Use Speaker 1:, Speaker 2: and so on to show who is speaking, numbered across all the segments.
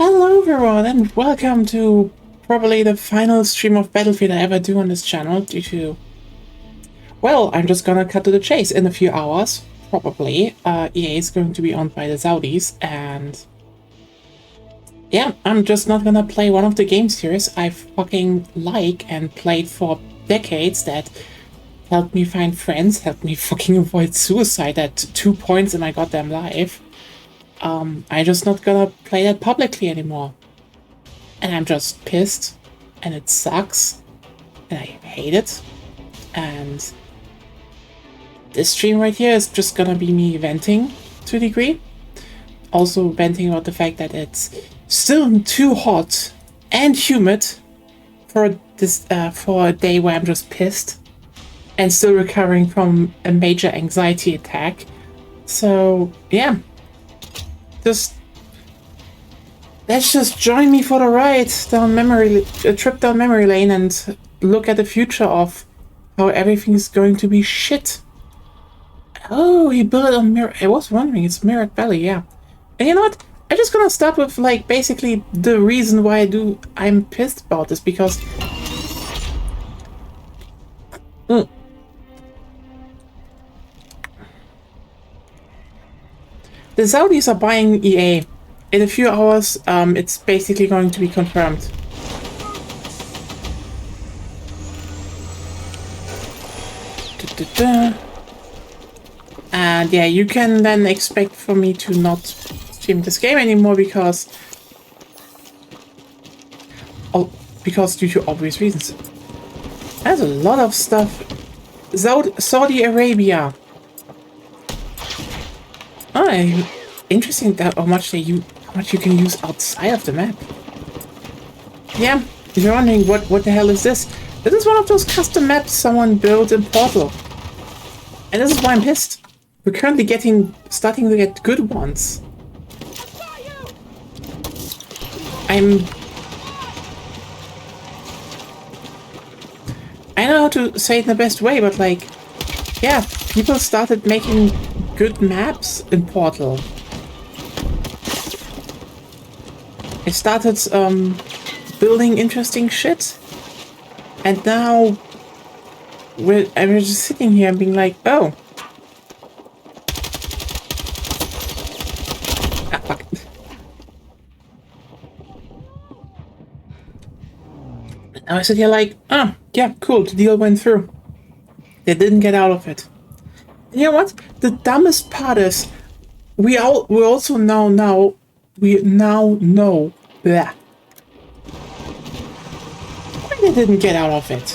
Speaker 1: Hello everyone and welcome to probably the final stream of Battlefield I ever do on this channel due to... Well, I'm just gonna cut to the chase. In a few hours, probably, EA is going to be owned by the Saudis, and yeah, I'm just not gonna play one of the game series I fucking like and played for decades that helped me find friends, helped me fucking avoid suicide at 2 points in my goddamn life. I'm just not gonna play that publicly anymore. And I'm just pissed, and it sucks, and I hate it. And this stream right here is just gonna be me venting to a degree. Also venting about the fact that it's still too hot and humid for this for a day where I'm just pissed and still recovering from a major anxiety attack. So yeah, just Let's just join me for the ride down a trip down memory lane and look at the future of how everything's going to be shit. Oh, he built it on mirror. I was wondering, it's Mirrored Valley, yeah. And you know what? I'm just gonna start with, like, basically the reason why I'm pissed about this, because... The Saudis are buying EA. In a few hours, it's basically going to be confirmed. And yeah, you can then expect for me to not stream this game anymore because due to obvious reasons. There's a lot of stuff. Saudi Arabia. Oh, interesting that how much you can use outside of the map. Yeah, if you're wondering what the hell is this? This is one of those custom maps someone built in Portal. And this is why I'm pissed. We're currently starting to get good ones. I don't know how to say it in the best way, but like, yeah, people started making good maps in Portal. They started building interesting shit, and now we're just sitting here and being like, oh. Ah, fuck. Now I sit here like, oh, yeah, cool, the deal went through. They didn't get out of it. And you know what? The dumbest part is, we also now know that why they didn't get out of it.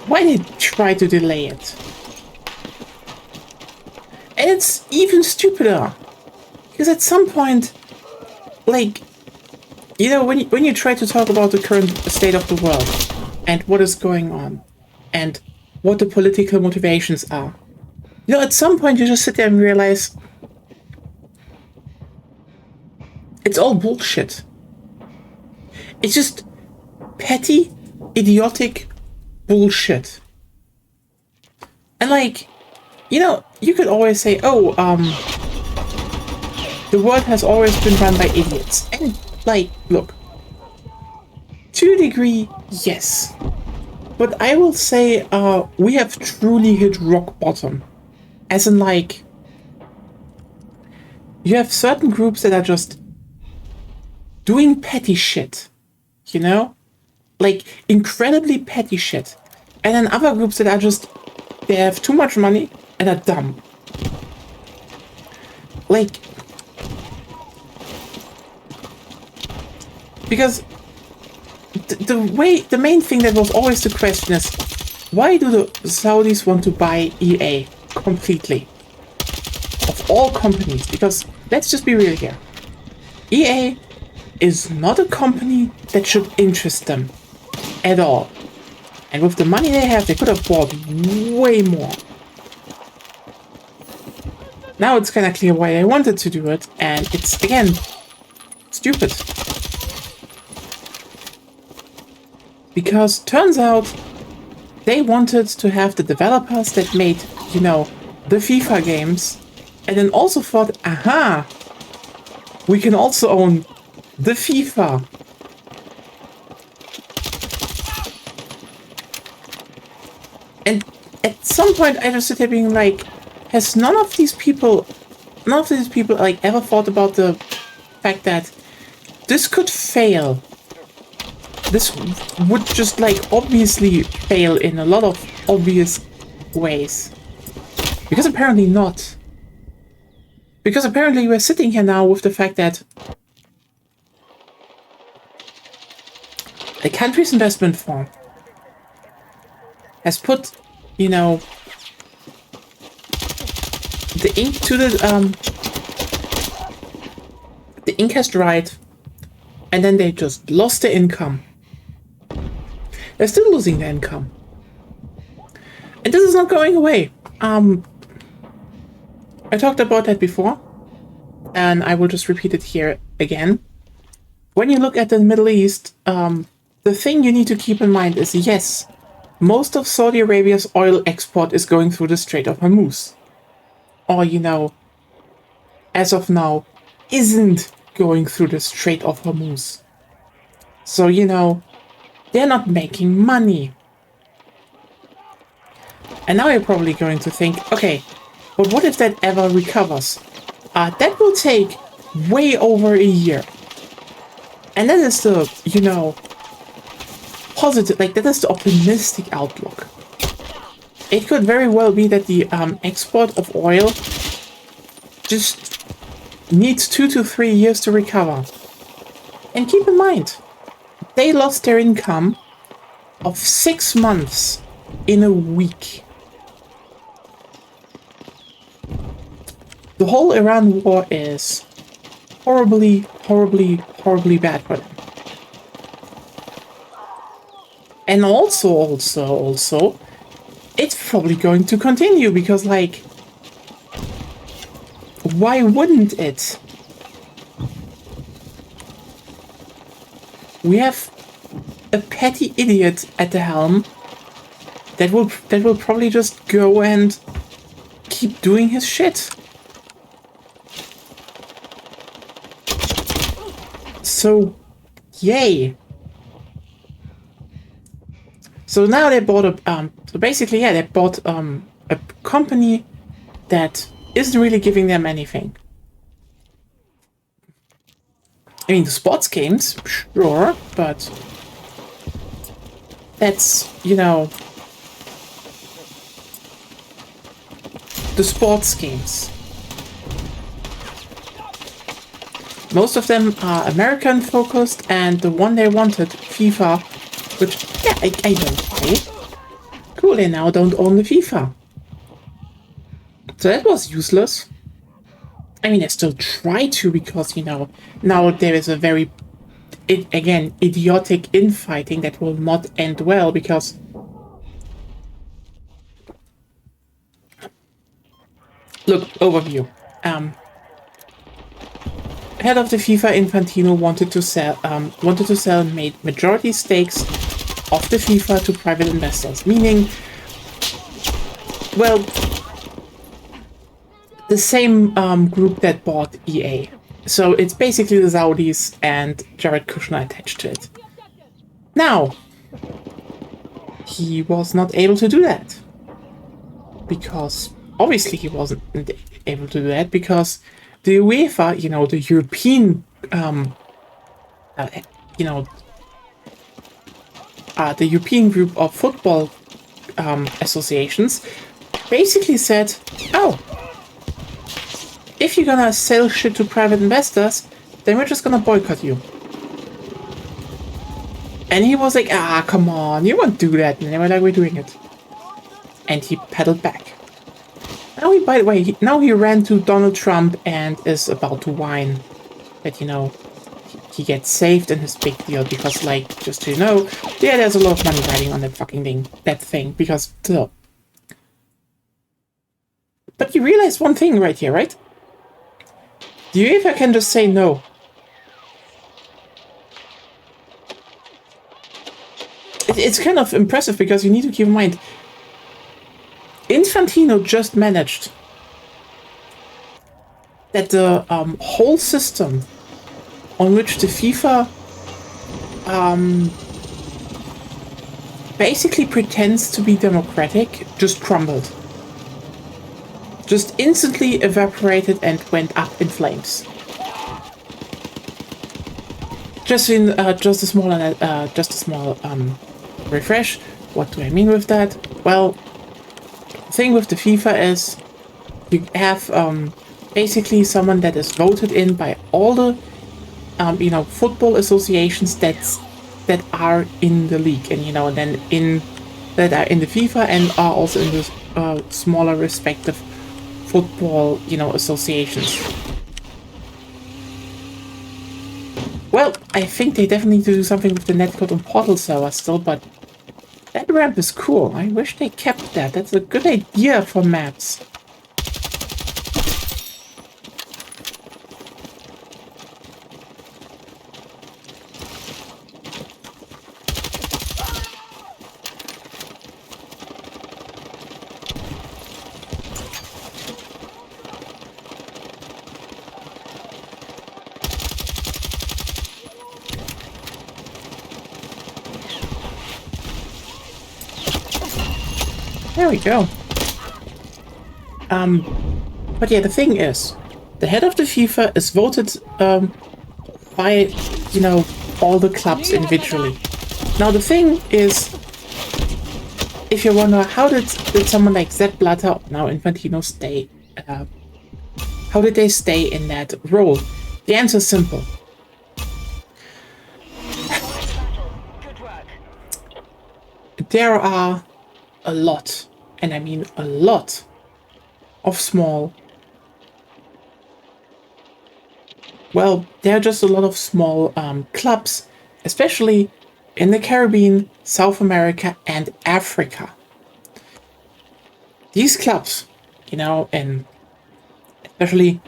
Speaker 1: Why they try to delay it. And it's even stupider. Because at some point, like, you know, when you try to talk about the current state of the world and what is going on and what the political motivations are, you know, at some point you just sit there and realize it's all bullshit. It's just petty, idiotic bullshit. And like, you know, you could always say, oh, the world has always been run by idiots. And like, look, to a degree, yes. But I will say, we have truly hit rock bottom. As in, like, you have certain groups that are just doing petty shit, you know? Like, incredibly petty shit. And then other groups that are just, they have too much money and are dumb. Like, because the main thing that was always the question is, why do the Saudis want to buy EA completely? Of all companies, because let's just be real here. EA is not a company that should interest them at all. And with the money they have, they could have bought way more. Now it's kind of clear why they wanted to do it, and it's, again, stupid. Because turns out they wanted to have the developers that made, you know, the FIFA games, and then also thought, aha, we can also own the FIFA. And at some point I just sit here being like, has none of these people like ever thought about the fact that this could fail? This would just like obviously fail in a lot of obvious ways. Because apparently not. Because apparently we're sitting here now with the fact that the country's investment fund has put, you know, the ink to the ink has dried, and then they just lost their income. They're still losing their income. And this is not going away. I talked about that before, and I will just repeat it here again. when you look at the Middle East, the thing you need to keep in mind is, yes, most of Saudi Arabia's oil export is going through the Strait of Hormuz. Or, you know, as of now, isn't going through the Strait of Hormuz. So, you know, they're not making money. And now you're probably going to think, okay, but what if that ever recovers? That will take way over a year. And that is the, you know, positive, like that is the optimistic outlook. It could very well be that the export of oil just needs 2 to 3 years to recover. And keep in mind, they lost their income of 6 months in a week. The whole Iran war is horribly, horribly, horribly bad for them. And also, it's probably going to continue because, like, why wouldn't it? We have a petty idiot at the helm that will probably just go and keep doing his shit. So, yay. So now they bought a so basically, yeah, they bought a company that isn't really giving them anything. I mean, the sports games, sure, but that's, you know, the sports games. Most of them are American focused, and the one they wanted, FIFA, which, yeah, I don't play. Cool, they now don't own the FIFA. So that was useless. I mean, I still try to because, you know, now there is a very, again, idiotic infighting that will not end well because look, overview. Head of the FIFA, Infantino, wanted to sell majority stakes of the FIFA to private investors, meaning, well, the same group that bought EA. So it's basically the Saudis and Jared Kushner attached to it. Now, he was not able to do that. Because, obviously he wasn't able to do that because the UEFA, you know, the European, the European group of football associations basically said, oh, if you're gonna sell shit to private investors, then we're just gonna boycott you. And he was like, come on, you won't do that. And they were like, we're doing it. And he pedaled back. Now by the way, now he ran to Donald Trump and is about to whine that, you know, he gets saved in his big deal because, like, just so you know, yeah, there's a lot of money riding on that fucking thing, because, but you realize one thing right here, right? The UEFA can just say no. It's kind of impressive because you need to keep in mind, Infantino just managed that the whole system on which the FIFA basically pretends to be democratic just crumbled. Just instantly evaporated and went up in flames. Just a small refresh. What do I mean with that? Well, the thing with the FIFA is you have basically someone that is voted in by all the football associations that are in the league, and then that are in the FIFA and are also in the smaller respective football associations. Well, I think they definitely need to do something with the netcode and portal server still, but that ramp is cool. I wish they kept that. That's a good idea for maps. There we go. But yeah, the thing is, the head of the FIFA is voted by, you know, all the clubs individually. Now the thing is, if you wonder how did someone like Sepp Blatter, now Infantino, stay? How did they stay in that role? The answer is simple. There are a lot, and I mean a lot, of small. Well, there are just a lot of small clubs, especially in the Caribbean, South America, and Africa. These clubs, you know, and especially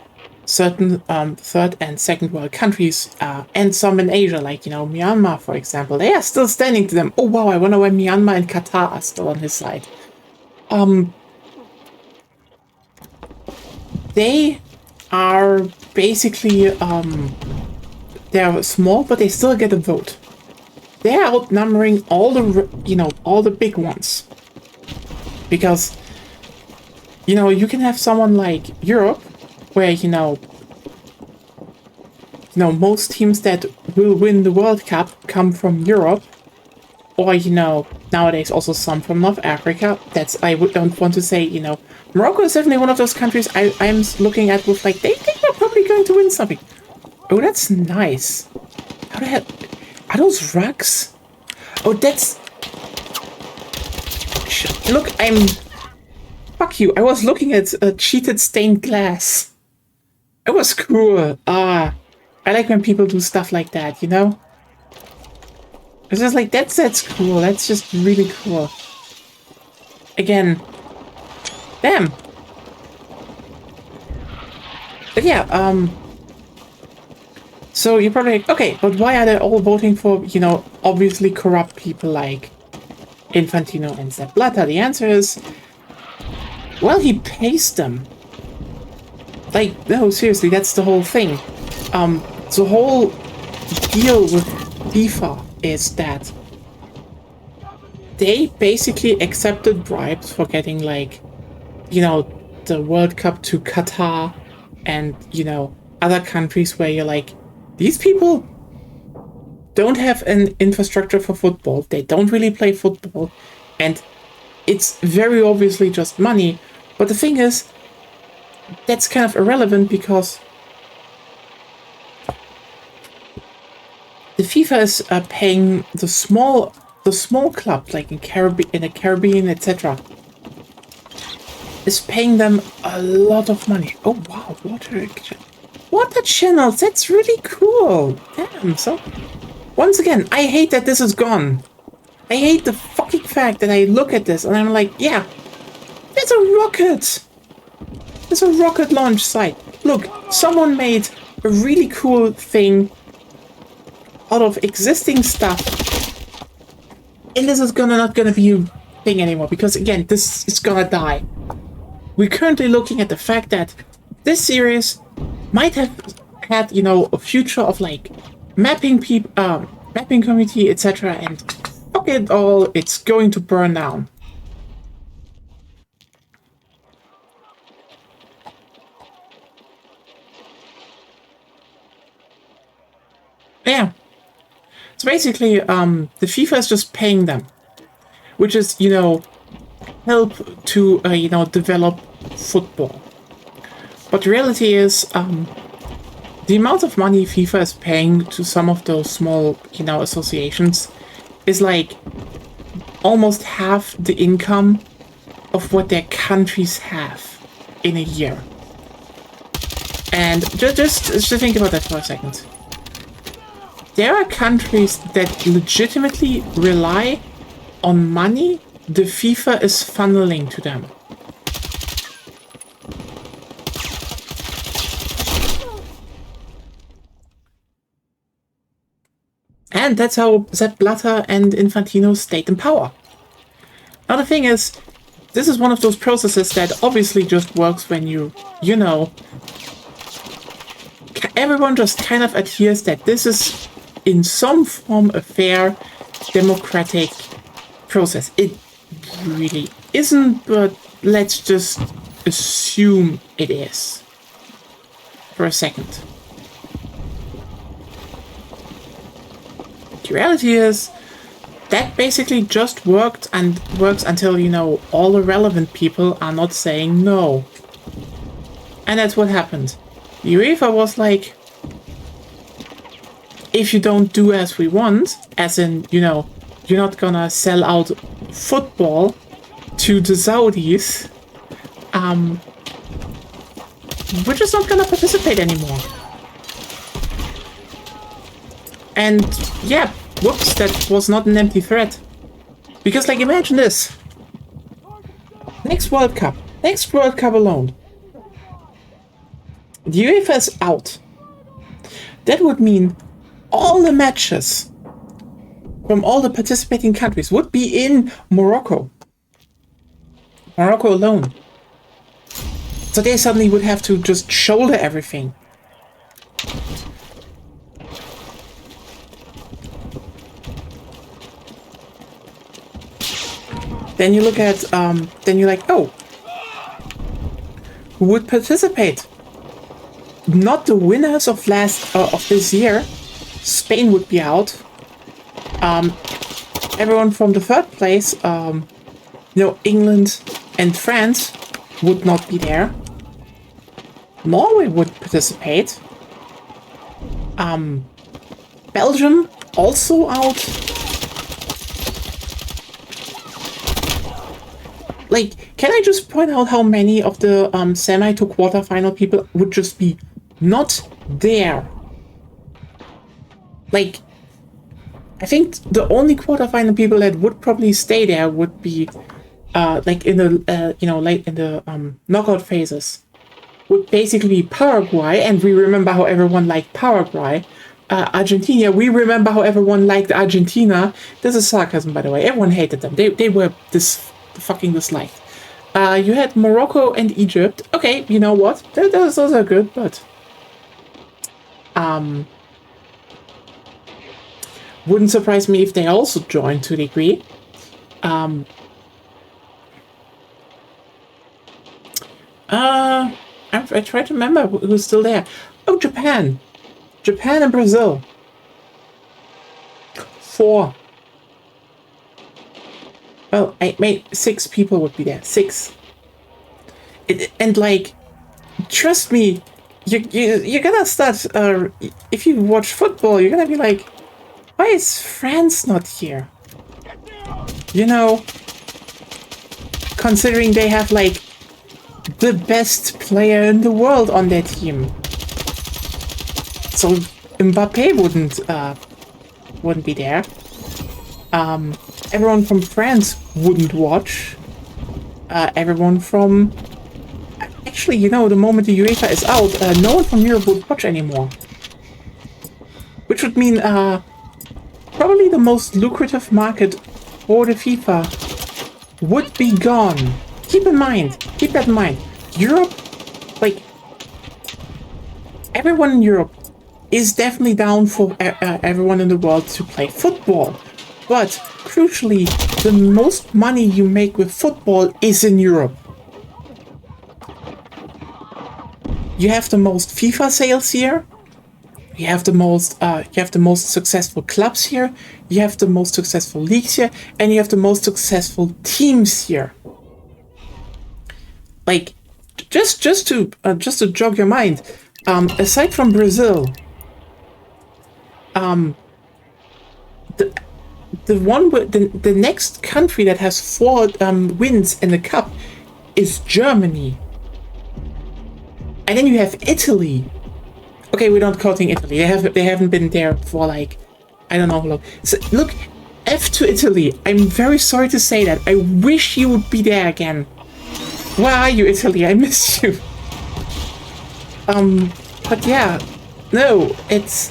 Speaker 1: certain third and second world countries, and some in Asia, like, you know, Myanmar, for example, they are still standing to them. Oh wow, I wonder why Myanmar and Qatar are still on his side. They are basically, they're small, but they still get a vote. They're outnumbering all the, you know, all the big ones. Because, you know, you can have someone like Europe, where, you know, most teams that will win the World Cup come from Europe. Or, you know, nowadays also some from North Africa. That's, don't want to say, you know, Morocco is definitely one of those countries I'm looking at with, like, they think they're probably going to win something. Oh, that's nice. How the hell? Are those rugs? Oh, that's... Look, fuck you. I was looking at cheated stained glass. It was cool. I like when people do stuff like that, you know? It's just like, that's cool. That's just really cool. Again. Damn. But yeah, so you're probably like, okay, but why are they all voting for, you know, obviously corrupt people like Infantino and Sepp Blatter? The answer is, well, he pays them. Like, no, seriously, that's the whole thing. The whole deal with FIFA is that they basically accepted bribes for getting, like, you know, the World Cup to Qatar and, you know, other countries where you're like, these people don't have an infrastructure for football. They don't really play football. And it's very obviously just money. But the thing is, that's kind of irrelevant because the FIFA is paying the small clubs, like in the Caribbean, etc., is paying them a lot of money. Oh wow, water channels, that's really cool. Damn. So once again, I hate that this is gone. I hate the fucking fact that I look at this and I'm like, yeah, there's a rocket. There's a rocket launch site. Look, someone made a really cool thing out of existing stuff, and this is not gonna be a thing anymore because, again, this is gonna die. We're currently looking at the fact that this series might have had, you know, a future of like mapping people, mapping community, etc., and fuck it all, it's going to burn down. Yeah. So basically, the FIFA is just paying them, which is, you know, help to, you know, develop football. But the reality is, the amount of money FIFA is paying to some of those small, you know, associations is like almost half the income of what their countries have in a year. And just think about that for a second. There are countries that legitimately rely on money the FIFA is funneling to them. And that's how Sepp Blatter and Infantino stayed in power. Now the thing is, this is one of those processes that obviously just works when you know, everyone just kind of adheres that this is in some form a fair, democratic process. It really isn't, but let's just assume it is. For a second. The reality is, that basically just works until, you know, all the relevant people are not saying no. And that's what happened. UEFA was like, if you don't do as we want, as in, you know, you're not gonna sell out football to the Saudis, we're just not gonna participate anymore. And yeah, whoops, that was not an empty threat. Because, like, imagine this. Next World Cup alone, the UEFA is out. That would mean all the matches from all the participating countries would be in Morocco. Morocco alone. So they suddenly would have to just shoulder everything. Then you look at, then you're like, oh, who would participate? Not the winners of of this year. Spain would be out. Everyone from the third place, you know, England and France would not be there. Norway would participate. Belgium also out. Like, can I just point out how many of the semi to quarterfinal people would just be not there? Like, I think the only quarterfinal people that would probably stay there would be, like in the, you know, like in the knockout phases, would basically be Paraguay, and we remember how everyone liked Paraguay. Argentina, we remember how everyone liked Argentina. This is sarcasm, by the way. Everyone hated them. They were fucking disliked. You had Morocco and Egypt. Okay, you know what? Those are good, but wouldn't surprise me if they also joined to a degree. I try to remember who's still there. Oh, Japan and Brazil. 4. Well, I made 6 people would be there. 6. And like, trust me, you're gonna start. If you watch football, you're gonna be like, why is France not here? You know, considering they have like the best player in the world on their team. So Mbappe wouldn't be there. Everyone from France wouldn't watch. Everyone from... Actually, you know, the moment the UEFA is out, no one from Europe would watch anymore. Which would mean probably the most lucrative market for the FIFA would be gone. Keep that in mind. Europe, like, everyone in Europe is definitely down for everyone in the world to play football. But, crucially, the most money you make with football is in Europe. You have the most FIFA sales here. You have the most successful clubs here. You have the most successful leagues here, and you have the most successful teams here. Like, just to jog your mind, aside from Brazil, the next country that has 4 wins in the cup is Germany, and then you have Italy. Okay, we're not counting Italy. They haven't been there for like, I don't know how long. So, look, F to Italy. I'm very sorry to say that. I wish you would be there again. Where are you, Italy? I miss you. But yeah, no, it's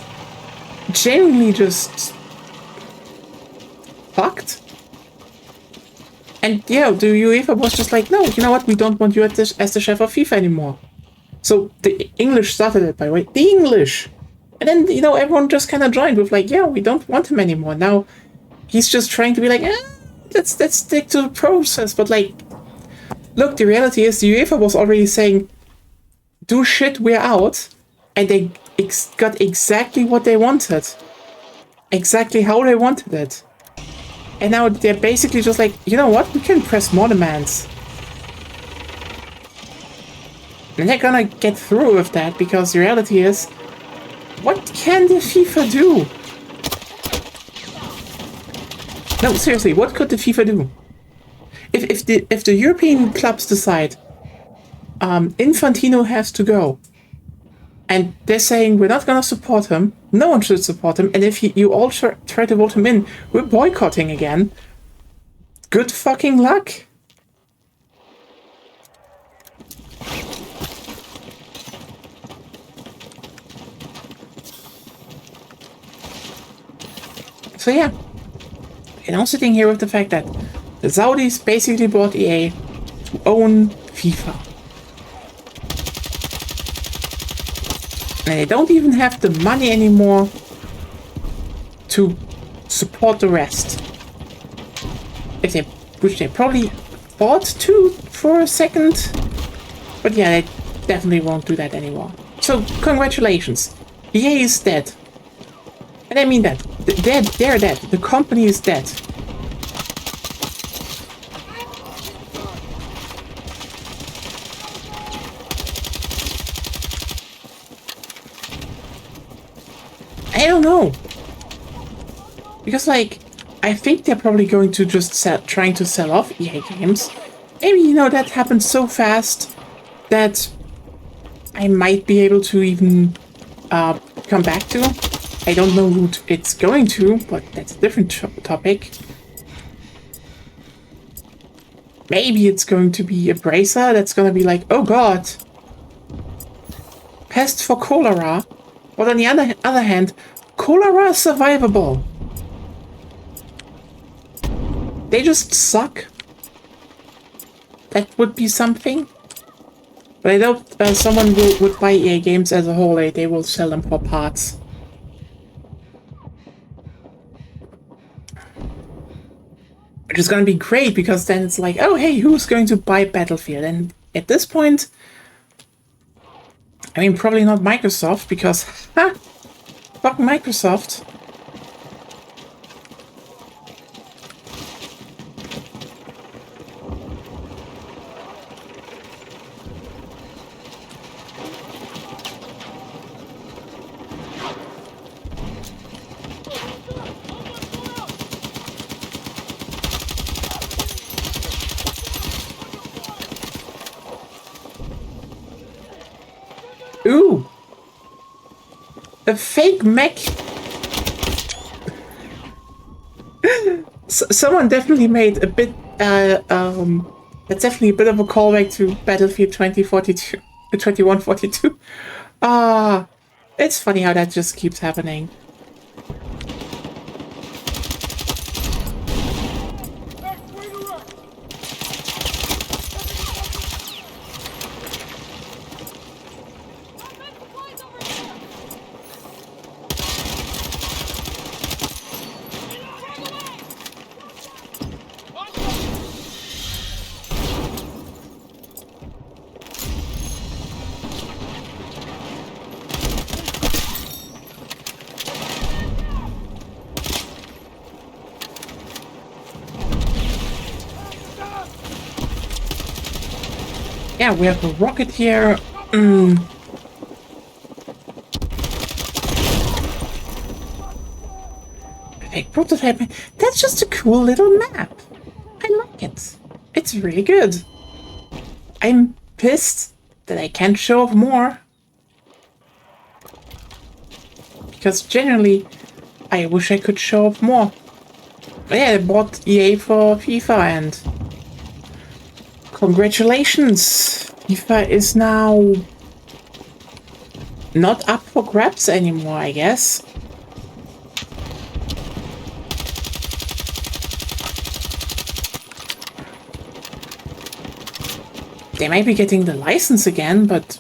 Speaker 1: genuinely just fucked. And yeah, the UEFA was just like, no, you know what? We don't want you as the chef of FIFA anymore. So the English started it, by the way. The English! And then, you know, everyone just kind of joined with like, yeah, we don't want him anymore. Now, he's just trying to be like, let's stick to the process. But like, Look, the reality is the UEFA was already saying, do shit, we're out. And they got exactly what they wanted. Exactly how they wanted it. And now they're basically just like, you know what? We can press more demands. And they're gonna get through with that because the reality is, what can the FIFA do? No, seriously, what could the FIFA do? If the European clubs decide Infantino has to go, and they're saying we're not gonna support him, no one should support him, and if you all try to vote him in, we're boycotting again. Good fucking luck. So yeah, and I'm sitting here with the fact that the Saudis basically bought EA to own FIFA. And they don't even have the money anymore to support the rest. Which they probably thought to for a second. But yeah, they definitely won't do that anymore. So congratulations. EA is dead. And I mean that. They're dead. The company is dead. I don't know. Because, like, I think they're probably going to just trying to sell off EA games. Maybe, you know, that happens so fast that I might be able to even come back to. I don't know who it's going to, but that's a different topic. Maybe it's going to be a bracer that's going to be like, oh god, pest for cholera. But on the other hand, cholera is survivable. They just suck. That would be something. But I doubt someone would buy EA games as a whole. They will sell them for parts. Which is going to be great, because then it's like, oh hey, who's going to buy Battlefield? And at this point, I mean, probably not Microsoft, because, fuck Microsoft. Ooh! A fake mech! Someone definitely made a bit, that's definitely a bit of a callback to Battlefield 2042, 2142. It's funny how that just keeps happening. Yeah, we have a rocket here. Fake prototype. That's just a cool little map. I like it. It's really good. I'm pissed that I can't show off more. Because generally, I wish I could show off more. But yeah, I bought EA for FIFA, and congratulations! FIFA is now not up for grabs anymore, I guess. They might be getting the license again, but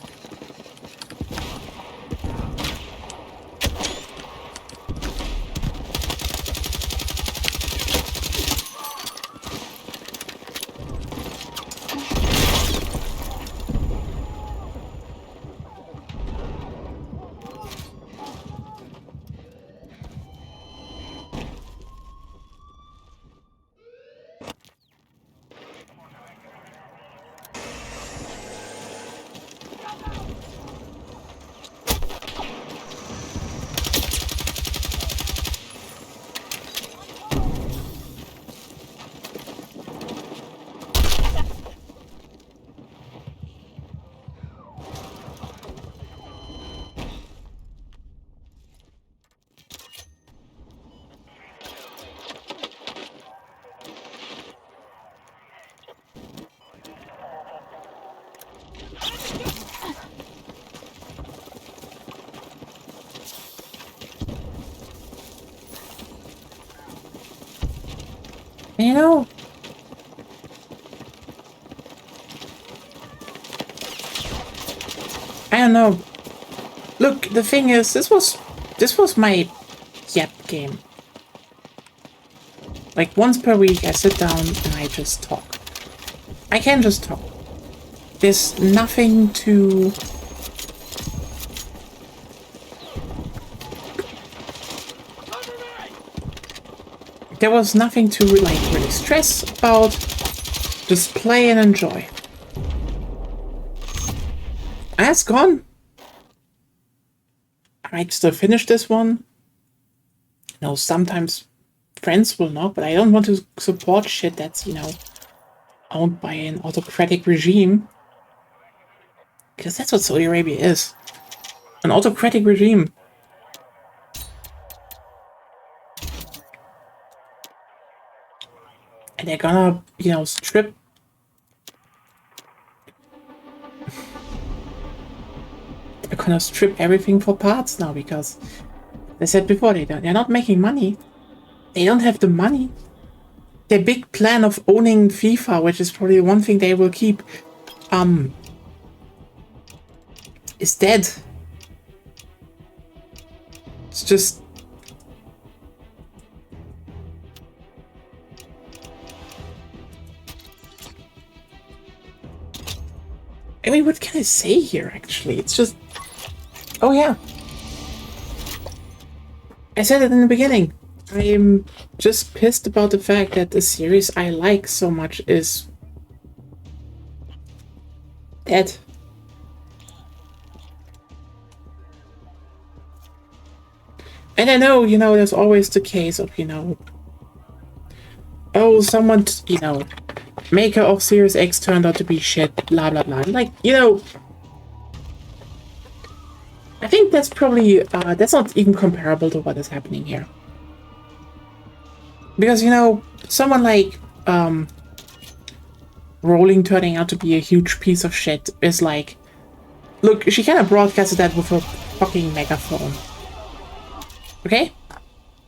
Speaker 1: You know, I don't know. Look, the thing is, this was my yep game. Like once per week, I sit down and I just talk. I can just talk. There's nothing to. There was nothing to like really stress about. Just play and enjoy. That's gone. I might still finish this one. No, sometimes friends will not, but I don't want to support shit that's, you know, owned by an autocratic regime. Because that's what Saudi Arabia is. An autocratic regime. And they're gonna, you know, strip. They're gonna strip everything for parts now because they said before they're not making money. They don't have the money. Their big plan of owning FIFA, which is probably the one thing they will keep, is dead. It's just. I mean, what can I say here, actually? It's just. Oh, yeah. I said it in the beginning. I'm just pissed about the fact that the series I like so much is dead. And I know, you know, there's always the case of, you know, oh, someone, you know, maker of Series X turned out to be shit, blah, blah, blah. Like, you know, I think that's probably, that's not even comparable to what is happening here. Because, you know, someone like, Rowling turning out to be a huge piece of shit is like, look, she kind of broadcasted that with a fucking megaphone. Okay?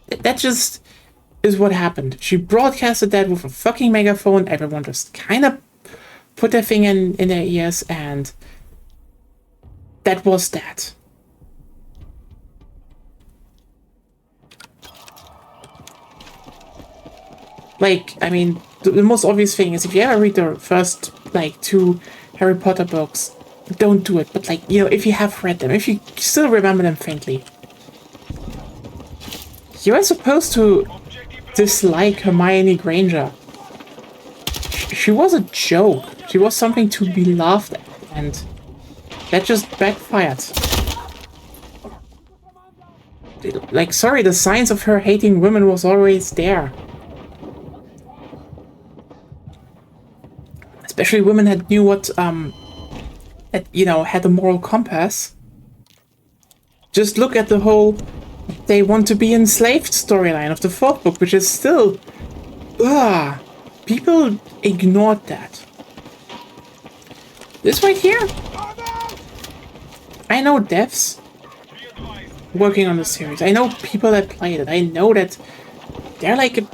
Speaker 1: That just is what happened. She broadcasted that with a fucking megaphone. Everyone just kind of put their thing in their ears, and that was that. Like, I mean, the most obvious thing is if you ever read the first, like, 2 Harry Potter books, don't do it. But, like, you know, if you have read them, if you still remember them faintly, you are supposed to dislike Hermione Granger. She was a joke. She was something to be laughed at, and that just backfired. Like, sorry, the signs of her hating women was always there. Especially women that knew what, that, you know, had a moral compass. Just look at the whole they want to be enslaved storyline of the 4th book, which is still... Ugh. People ignored that. This right here? I know devs working on the series. I know people that played it. I know that they're like a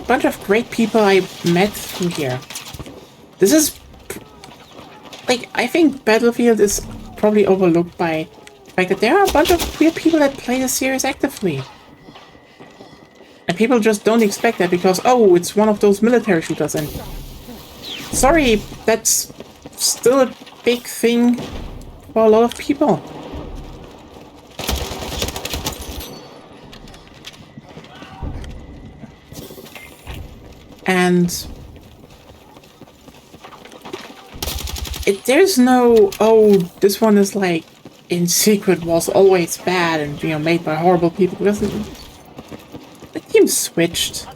Speaker 1: bunch of great people I met through here. This is... Like, I think Battlefield is probably overlooked by the fact that there are a bunch of weird people that play the series actively. And people just don't expect that because, oh, it's one of those military shooters, and... Sorry, that's still a big thing for a lot of people. And... there's no, oh, this one is like, in secret was always bad and, you know, made by horrible people. Because the team switched.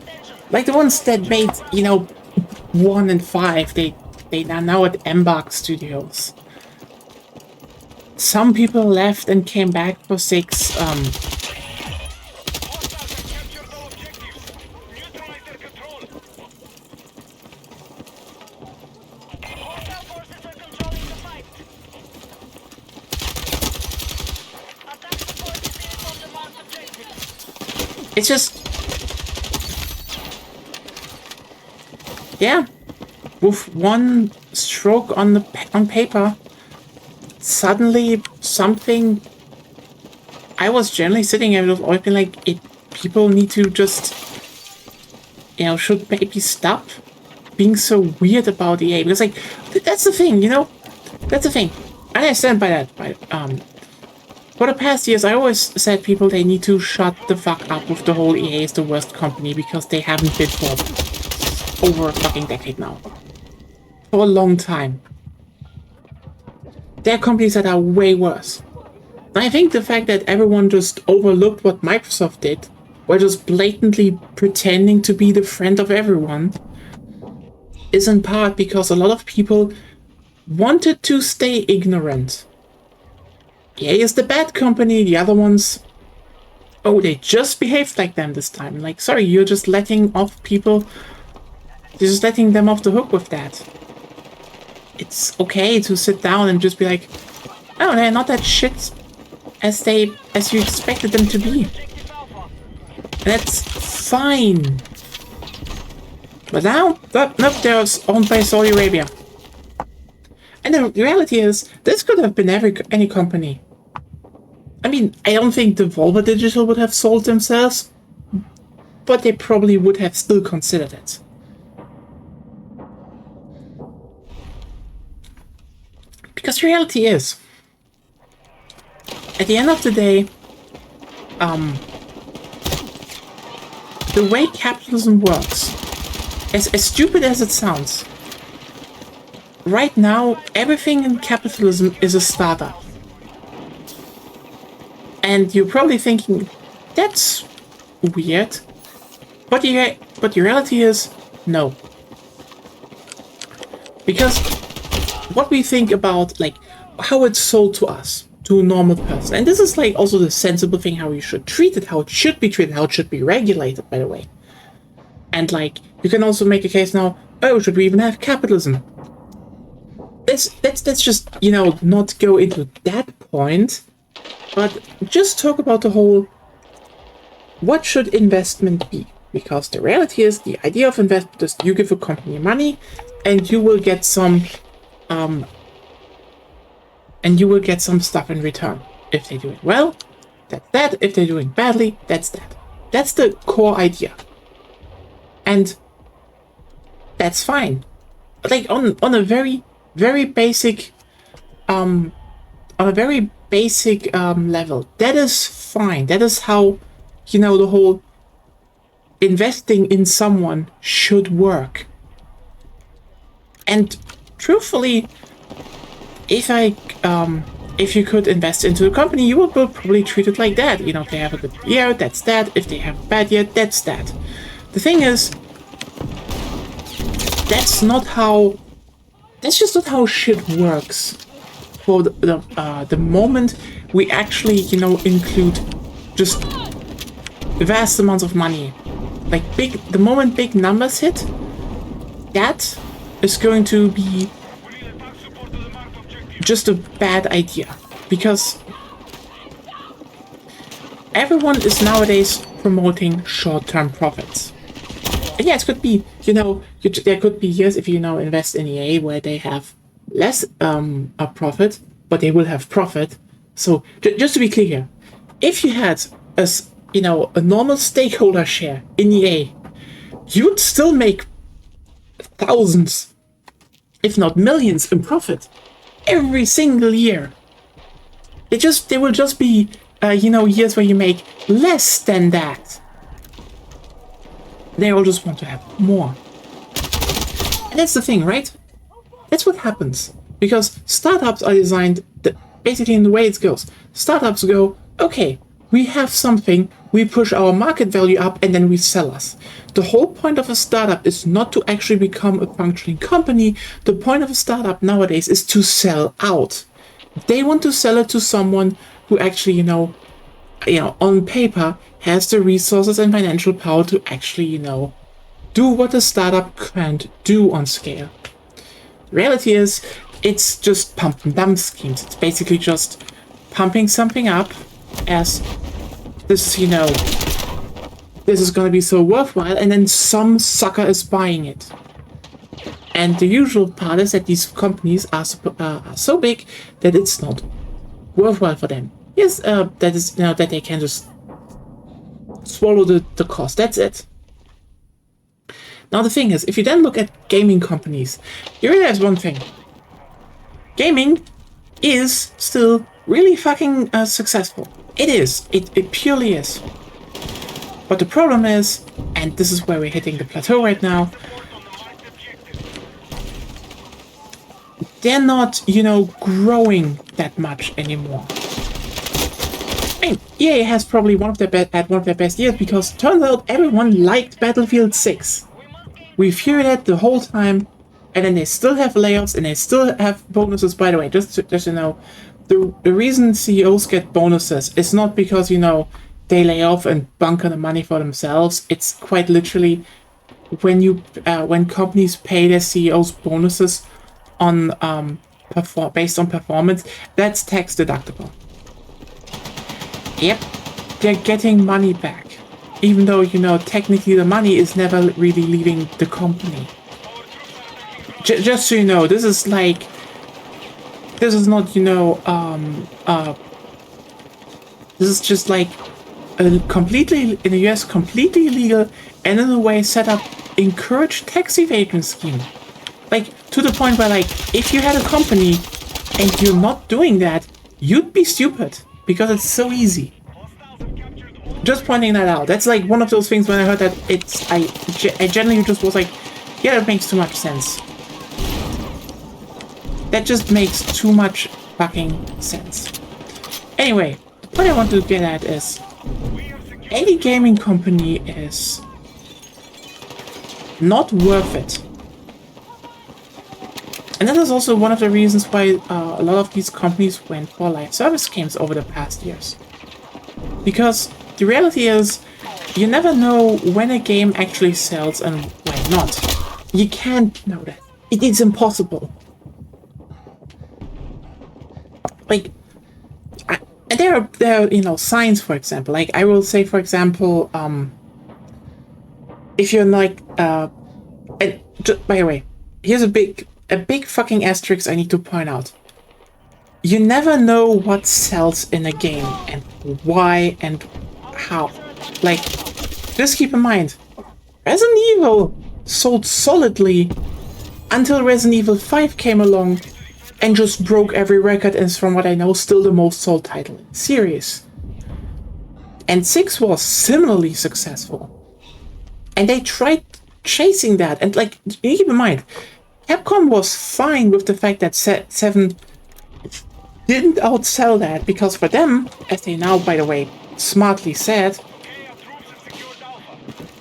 Speaker 1: Like the ones that made, you know, 1 and 5, they are now at Embark Studios. Some people left and came back for 6. It's just... yeah, with one stroke on paper, suddenly something. I was generally sitting here with always been like, people need to just, should maybe stop being so weird about EA, because like that's the thing, that's the thing. I stand by that. For the past years, I always said people they need to shut the fuck up with the whole EA is the worst company because they haven't been for over a fucking decade now. For a long time. There are companies that are way worse. And I think the fact that everyone just overlooked what Microsoft did, or just blatantly pretending to be the friend of everyone, is in part because a lot of people wanted to stay ignorant. EA is the bad company, the other ones, oh, they just behaved like them this time. Like, sorry, you're just letting off people, you're just letting them off the hook with that. It's okay to sit down and just be like, oh, they're not that shit as you expected them to be. And that's fine. But now, nope, they're owned by Saudi Arabia. And the reality is, this could have been any company. I mean, I don't think Devolver Digital would have sold themselves, but they probably would have still considered it. Because the reality is, at the end of the day, the way capitalism works, as stupid as it sounds, right now, everything in capitalism is a startup. And you're probably thinking, that's weird. But the reality is, no. Because what we think about, like, how it's sold to us, to a normal person, and this is, like, also the sensible thing, how you should treat it, how it should be treated, how it should be regulated, by the way. And, like, you can also make a case now, oh, should we even have capitalism? Let's just, not go into that point, but just talk about the whole, what should investment be? Because the reality is, the idea of investment is you give a company money, and you will get some, stuff in return. If they do it well, that's that. If they're doing badly, that's that. That's the core idea. And that's fine. Like, on a very, very basic, level, that is fine. That is how, the whole investing in someone should work. And truthfully, if you could invest into a company, you would probably treat it like that. If they have a good year, that's that. If they have a bad year, that's that. The thing is, that's just not how shit works. For the moment we actually, include just vast amounts of money, like the moment big numbers hit, that is going to be just a bad idea, because everyone is nowadays promoting short-term profits. And yes, it could be, there could be years if you invest in EA where they have less a profit, but they will have profit. So just to be clear here, if you had a normal stakeholder share in EA, you would still make thousands, if not millions, in profit every single year. They will just be years where you make less than that. They all just want to have more. And that's the thing, right? That's what happens. Because startups are designed basically in the way it goes. Startups go, okay, we have something, we push our market value up, and then we sell us. The whole point of a startup is not to actually become a functioning company. The point of a startup nowadays is to sell out. They want to sell it to someone who actually, on paper has the resources and financial power to actually, do what a startup can't do on scale. The reality is, it's just pump and dump schemes. It's basically just pumping something up as this, this is going to be so worthwhile, and then some sucker is buying it. And the usual part is that these companies are so big that it's not worthwhile for them. Yes, that is, that they can just swallow the cost. That's it. Now the thing is, if you then look at gaming companies, you realize one thing. Gaming is still really fucking successful. It is. It purely is. But the problem is, and this is where we're hitting the plateau right now, they're not, growing that much anymore. I mean, EA has probably one of their best years, because turns out everyone liked Battlefield 6. We feared it the whole time, and then they still have layoffs and they still have bonuses. By the way, just to know, the reason CEOs get bonuses is not because, they lay off and bunker the money for themselves. It's quite literally when companies pay their CEOs bonuses on based on performance, that's tax deductible. Yep, they're getting money back, even though technically the money is never really leaving the company. Just so you know, this is not this is just like a completely in the US completely illegal and in a way set up encourage tax evasion scheme. Like, to the point where, like, if you had a company and you're not doing that, you'd be stupid, because it's so easy. Just pointing that out. That's like one of those things when I heard that, I generally just was like, yeah, that makes too much sense. That just makes too much fucking sense. Anyway, the point I want to get at is, any gaming company is not worth it. And that is also one of the reasons why a lot of these companies went for live service games over the past years. Because the reality is, you never know when a game actually sells and when not. You can't know that. It is impossible. Like, there are signs, for example. Like, I will say, for example, if you're like, by the way, here's a big fucking asterisk I need to point out. You never know what sells in a game and why and how. Like, just keep in mind, Resident Evil sold solidly until Resident Evil 5 came along and just broke every record and is, from what I know, still the most sold title in the series. And 6 was similarly successful. And they tried chasing that, and like, keep in mind, Capcom was fine with the fact that 7 didn't outsell that, because for them, as they now, by the way, smartly said,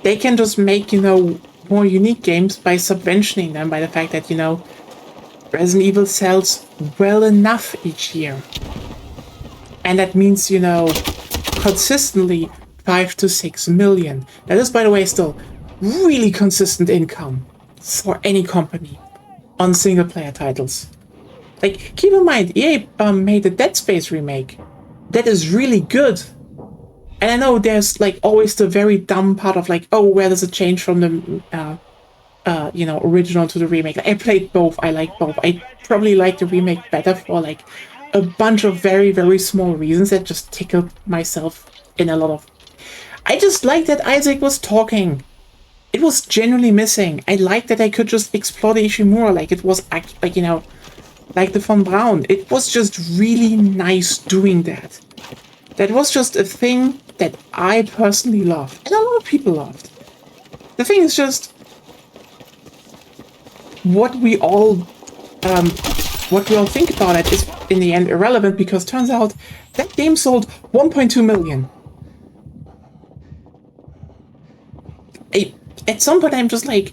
Speaker 1: they can just make, more unique games by subventioning them by the fact that, Resident Evil sells well enough each year. And that means, consistently 5 to 6 million. That is, by the way, still really consistent income for any company on single-player titles. Like, keep in mind, EA made a Dead Space remake. That is really good. And I know there's, like, always the very dumb part of, like, oh, where does it change from the, original to the remake? Like, I played both. I like both. I probably like the remake better for, like, a bunch of very, very small reasons that just tickled myself in a lot of... I just liked that Isaac was talking. It was genuinely missing. I liked that I could just explore the issue more, like it was, like the Von Braun. It was just really nice doing that. That was just a thing that I personally loved, and a lot of people loved. The thing is just, what we all think about it is in the end irrelevant, because turns out that game sold 1.2 million. At some point I'm just like,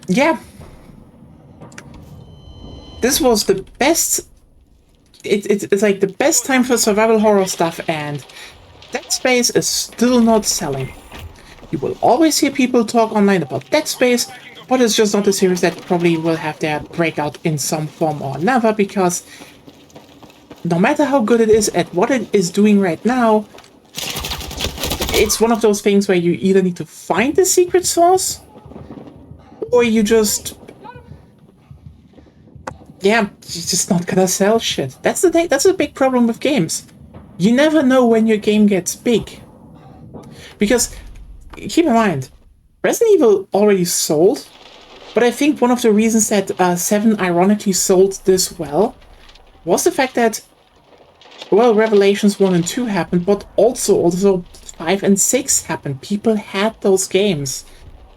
Speaker 1: yeah, this was the best. It's like the best time for survival horror stuff, and Dead Space is still not selling. You will always hear people talk online about Dead Space, but it's just not a series that probably will have their breakout in some form or another, because no matter how good it is at what it is doing right now, it's one of those things where you either need to find the secret sauce, or you just, yeah, you're just not gonna sell shit. That's the thing. That's a big problem with games. You never know when your game gets big. Because, keep in mind, Resident Evil already sold, but I think one of the reasons that 7 ironically sold this well was the fact that, well, Revelations 1 and 2 happened, but also 5 and 6 happened. People had those games.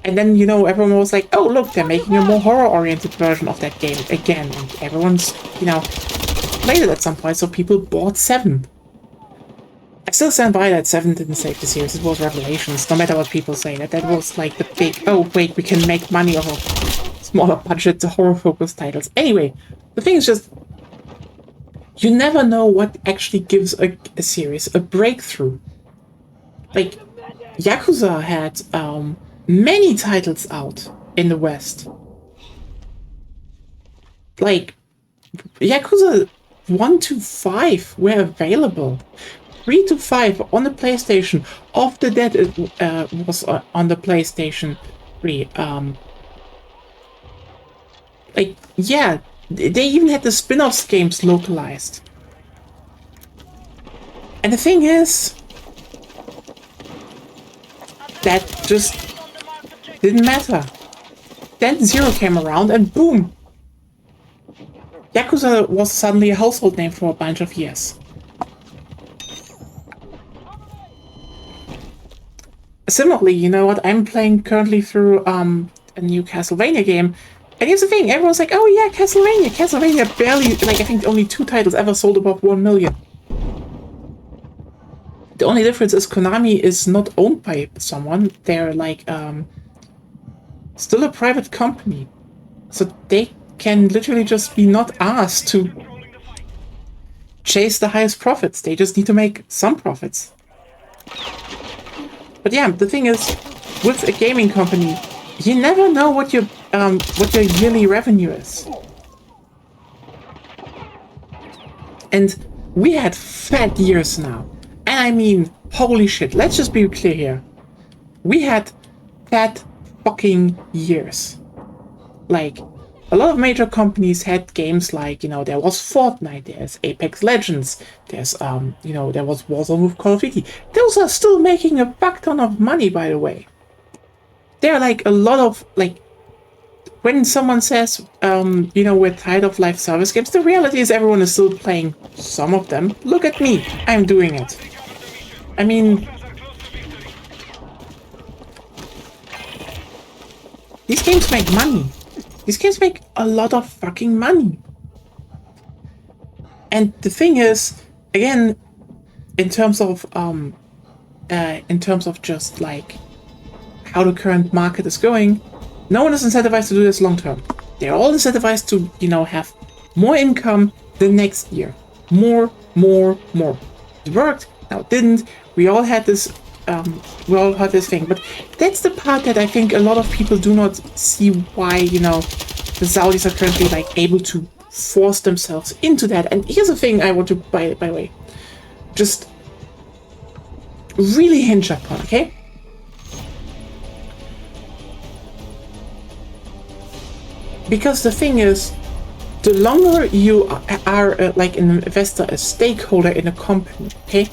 Speaker 1: And then, you know, everyone was like, oh, look, they're making a more horror-oriented version of that game again. And everyone's, you know, played it at some point, so people bought 7. I still stand by that 7 didn't save the series. It was Revelations, no matter what people say. That was like the big, oh, wait, we can make money off of smaller budget horror-focused titles. Anyway, the thing is just, you never know what actually gives a series a breakthrough. Like, Yakuza had many titles out in the West. Like, Yakuza 1 to 5 were available. 3 to 5 on the PlayStation. Off the Dead was on the PlayStation 3. Like, yeah, they even had the spin-offs games localized. And the thing is, that just didn't matter. Then Zero came around and boom! Yakuza was suddenly a household name for a bunch of years. Similarly, you know what, I'm playing currently through a new Castlevania game, and here's the thing, everyone's like, oh yeah, Castlevania barely, like I think only 2 titles ever sold above 1 million. The only difference is Konami is not owned by someone, they're like, still a private company, so they can literally just be not asked to chase the highest profits, they just need to make some profits. But yeah, the thing is, with a gaming company, you never know what your yearly revenue is. And we had fat years now. And I mean, holy shit, let's just be clear here. We had fat fucking years. Like, a lot of major companies had games like, you know, there was Fortnite, there's Apex Legends, there's, you know, there was Warzone with Call of Duty. Those are still making a buck ton of money, by the way. There are like a lot of, like, when someone says, you know, we're tired of live service games, the reality is everyone is still playing some of them. Look at me, I'm doing it. I mean, these games make money. These games make a lot of fucking money. And the thing is, again, in terms of just like how the current market is going, no one is incentivized to do this long term. They're all incentivized to, you know, have more income the next year. More. It worked, now it didn't. We all had this thing, but that's the part that I think a lot of people do not see why, you know, the Saudis are currently like able to force themselves into that. And here's the thing I want to, by the way, just really hinge upon, okay? Because the thing is, the longer you are like an investor, a stakeholder in a company, okay,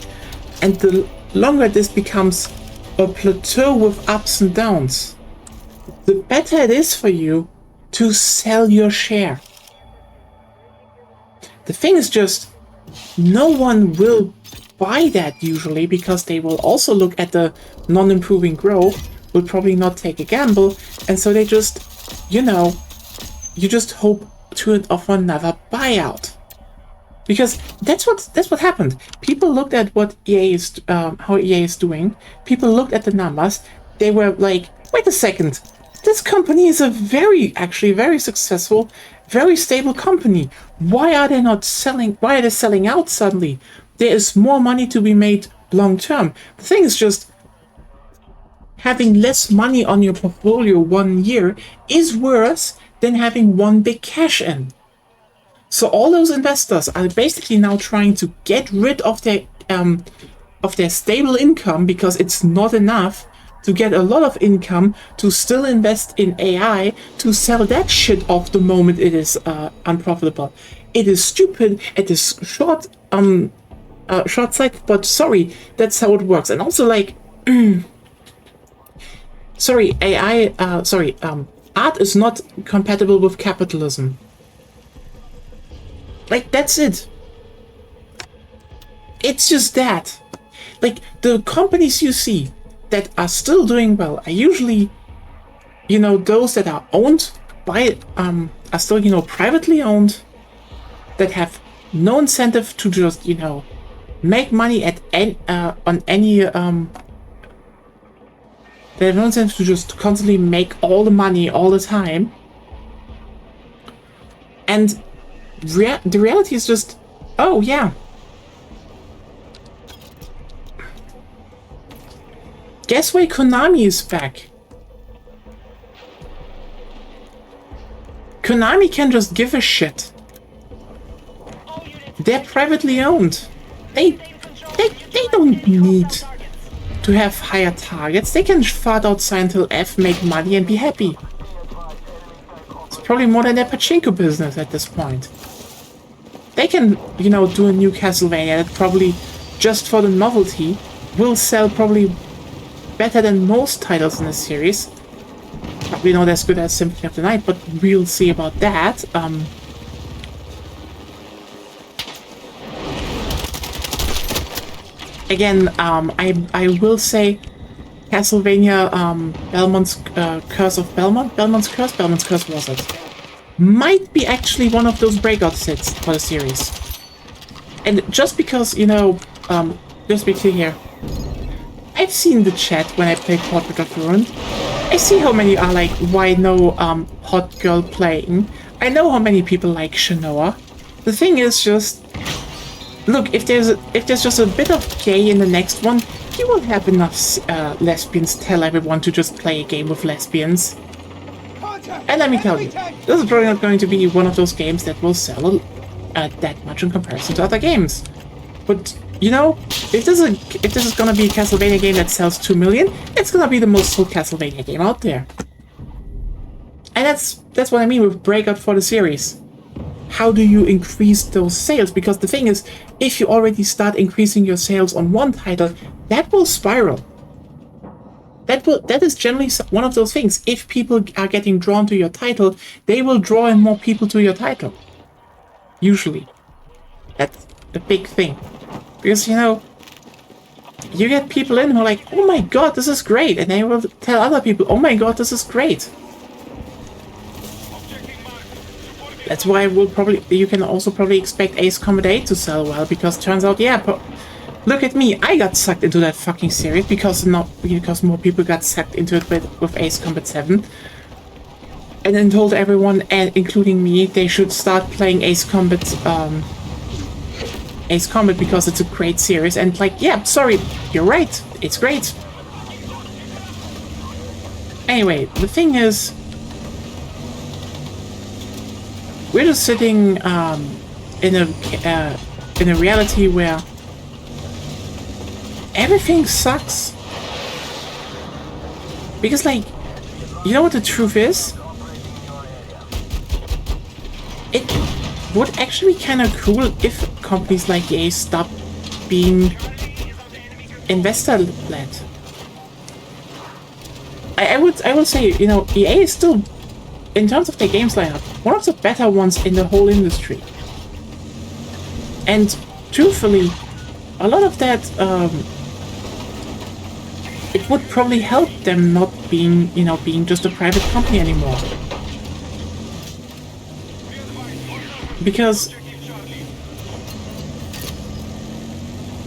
Speaker 1: and the longer this becomes a plateau with ups and downs, the better it is for you to sell your share. The thing is just, no one will buy that usually, because they will also look at the non-improving growth, will probably not take a gamble, and so they just, you know, you just hope to offer another buyout. Because that's what happened. People looked at what EA is, how EA is doing. People looked at the numbers. They were like, wait a second, this company is a actually very successful, very stable company. Why are they not selling? Why are they selling out suddenly? There is more money to be made long term. The thing is just, having less money on your portfolio 1 year is worse than having one big cash in. So all those investors are basically now trying to get rid of their stable income, because it's not enough to get a lot of income, to still invest in AI, to sell that shit off the moment it is unprofitable. It is stupid, it is short-sighted, but sorry, that's how it works. And also, like, sorry, art is not compatible with capitalism. Like, that's it. It's just that. Like, the companies you see that are still doing well are usually, you know, those that are owned by, are still, you know, privately owned, that have no incentive to just, you know, make money at on any, they have no incentive to just constantly make all the money all the time. And the reality is just, oh yeah, guess why Konami is back? Konami can just give a shit. They're privately owned. They don't need to have higher targets. They can fart outside until F, make money, and be happy. It's probably more than their pachinko business at this point. They can, you know, do a new Castlevania that probably, just for the novelty, will sell probably better than most titles in the series. Probably not as good as Symphony of the Night, but we'll see about that. Again, I will say Castlevania Belmont's Curse of Belmont? Belmont's Curse was it? Might be actually one of those breakout hits for the series. And just because, you know, just be clear here, I've seen the chat when I play Portrait of Ruin. I see how many are like, why no hot girl playing? I know how many people like Shanoa. The thing is just, look, if there's just a bit of gay in the next one, you will have enough lesbians tell everyone to just play a game with lesbians. And let me tell you, this is probably not going to be one of those games that will sell that much in comparison to other games. But you know, if this is gonna be a Castlevania game that sells 2 million, it's gonna be the most sold Castlevania game out there. And that's what I mean with breakout for the series. How do you increase those sales? Because the thing is, if you already start increasing your sales on one title, that will spiral. That is generally one of those things. If people are getting drawn to your title, they will draw in more people to your title. Usually. That's the big thing. Because, you know, you get people in who are like, oh my god, this is great. And they will tell other people, oh my god, this is great. That's why you can also probably expect Ace Combat 8 to sell well, because it turns out, yeah, look at me, I got sucked into that fucking series because more people got sucked into it with Ace Combat 7. And then told everyone, and including me, they should start playing Ace Combat because it's a great series. And like, yeah, sorry, you're right, it's great. Anyway, the thing is, we're just sitting in a reality where everything sucks. Because, like, you know what the truth is? It would actually be kind of cool if companies like EA stop being investor-led. I would say, you know, EA is still, in terms of their games lineup, one of the better ones in the whole industry. And truthfully, a lot of that, it would probably help them not being, you know, being just a private company anymore. Because,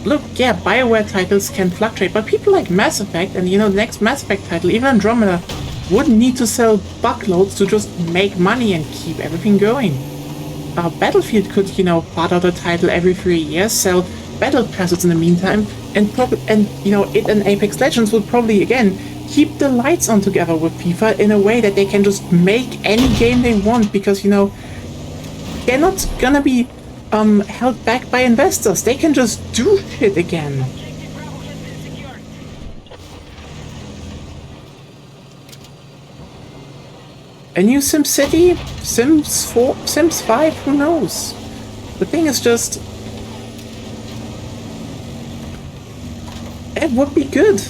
Speaker 1: look, yeah, BioWare titles can fluctuate, but people like Mass Effect, and you know, the next Mass Effect title, even Andromeda, wouldn't need to sell buckloads to just make money and keep everything going. Battlefield could, you know, part out a title every 3 years, sell battle passes in the meantime, and you know, it and Apex Legends would probably again keep the lights on together with FIFA in a way that they can just make any game they want, because, you know, they're not gonna be held back by investors. They can just do shit again. A new SimCity? Sims 4? Sims 5? Who knows? The thing is just... it would be good.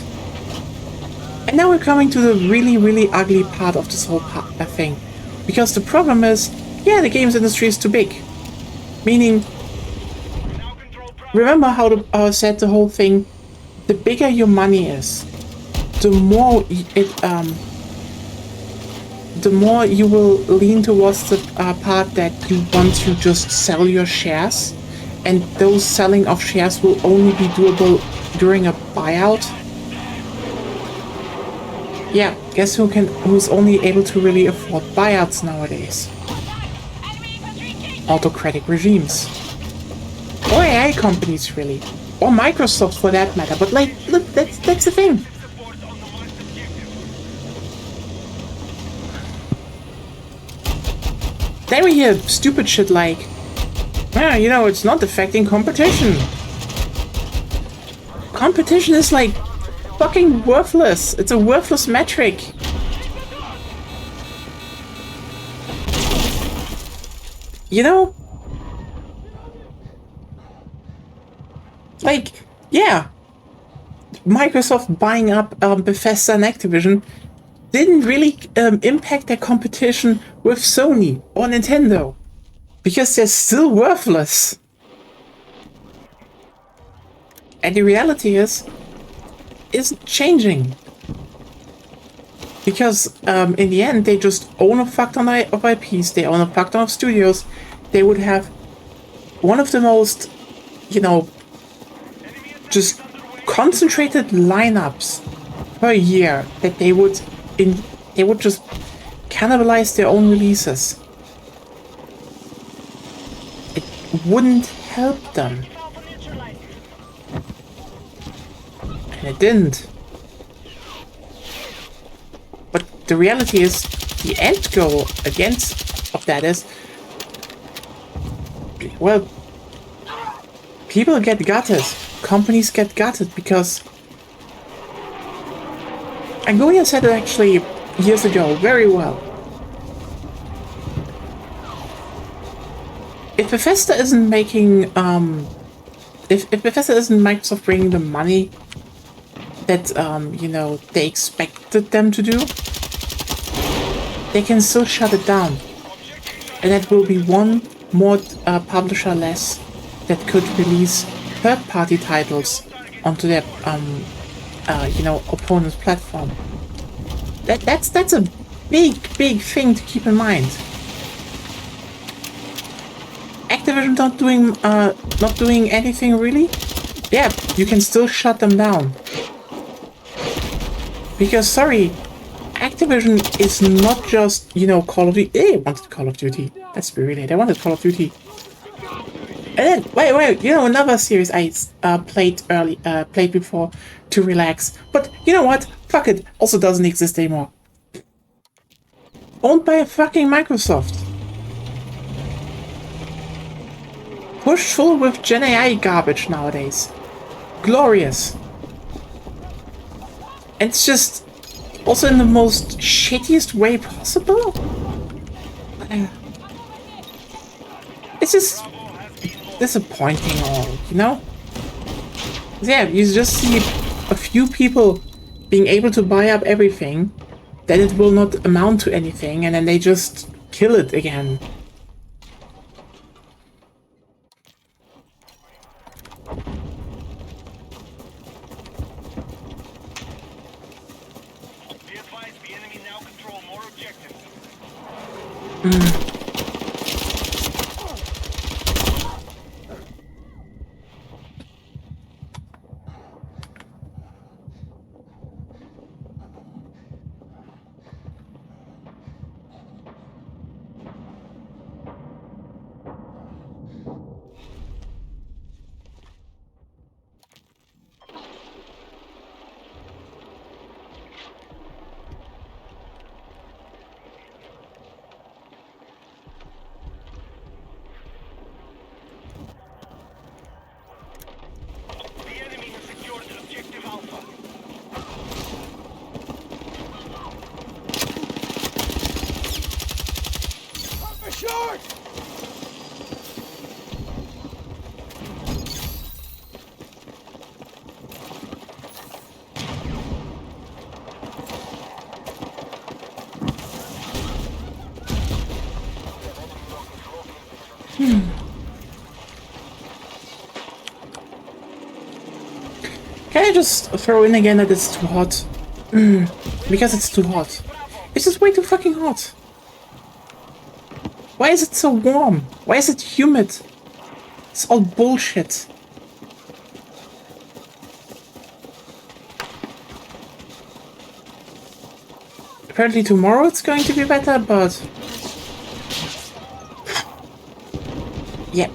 Speaker 1: And now we're coming to the really, really ugly part of this whole thing. Because the problem is, yeah, the games industry is too big. Meaning, remember how I said the whole thing, the bigger your money is, the more you will lean towards the part that you want to just sell your shares, and those selling of shares will only be doable during a buyout. Yeah, guess who's only able to really afford buyouts nowadays? Autocratic regimes. Or AI companies, really. Or Microsoft, for that matter. But, like, look, that's the thing. Then we hear stupid shit like, yeah, you know, it's not affecting competition. Competition is, like, fucking worthless. It's a worthless metric. You know? Like, yeah. Microsoft buying up Bethesda and Activision didn't really impact their competition with Sony or Nintendo. Because they're still worthless. And the reality is, isn't changing. Because in the end, they just own a fuck ton of IPs, they own a fuck ton of studios. They would have one of the most, you know, just concentrated lineups per year that they would just cannibalize their own releases. It wouldn't help them. And it didn't. But the reality is, the end goal of that is, well, people get gutted. Companies get gutted because Angolia said it actually years ago very well. If Bethesda isn't making, if Bethesda isn't Microsoft bringing the money that, you know, they expected them to do, they can still shut it down. And that will be one more publisher less that could release third-party titles onto their, you know, opponent's platform. That's a big thing to keep in mind. Activision not doing anything really? Yeah, you can still shut them down. Because, sorry, Activision is not just, you know, Call of Duty. They wanted Call of Duty. Let's be real, they wanted Call of Duty. And then, wait, you know, another series I played before to relax. But you know what? Fuck it, also doesn't exist anymore. Owned by a fucking Microsoft. Pushed full with Gen AI garbage nowadays. Glorious. And it's just also in the most shittiest way possible. It's just disappointing, all, you know? Yeah, you just see a few people being able to buy up everything, then it will not amount to anything, and then they just kill it again. Can I just throw in again that it's too hot? Because it's too hot. It's just way too fucking hot. Why is it so warm? Why is it humid? It's all bullshit. Apparently tomorrow it's going to be better, but... yeah.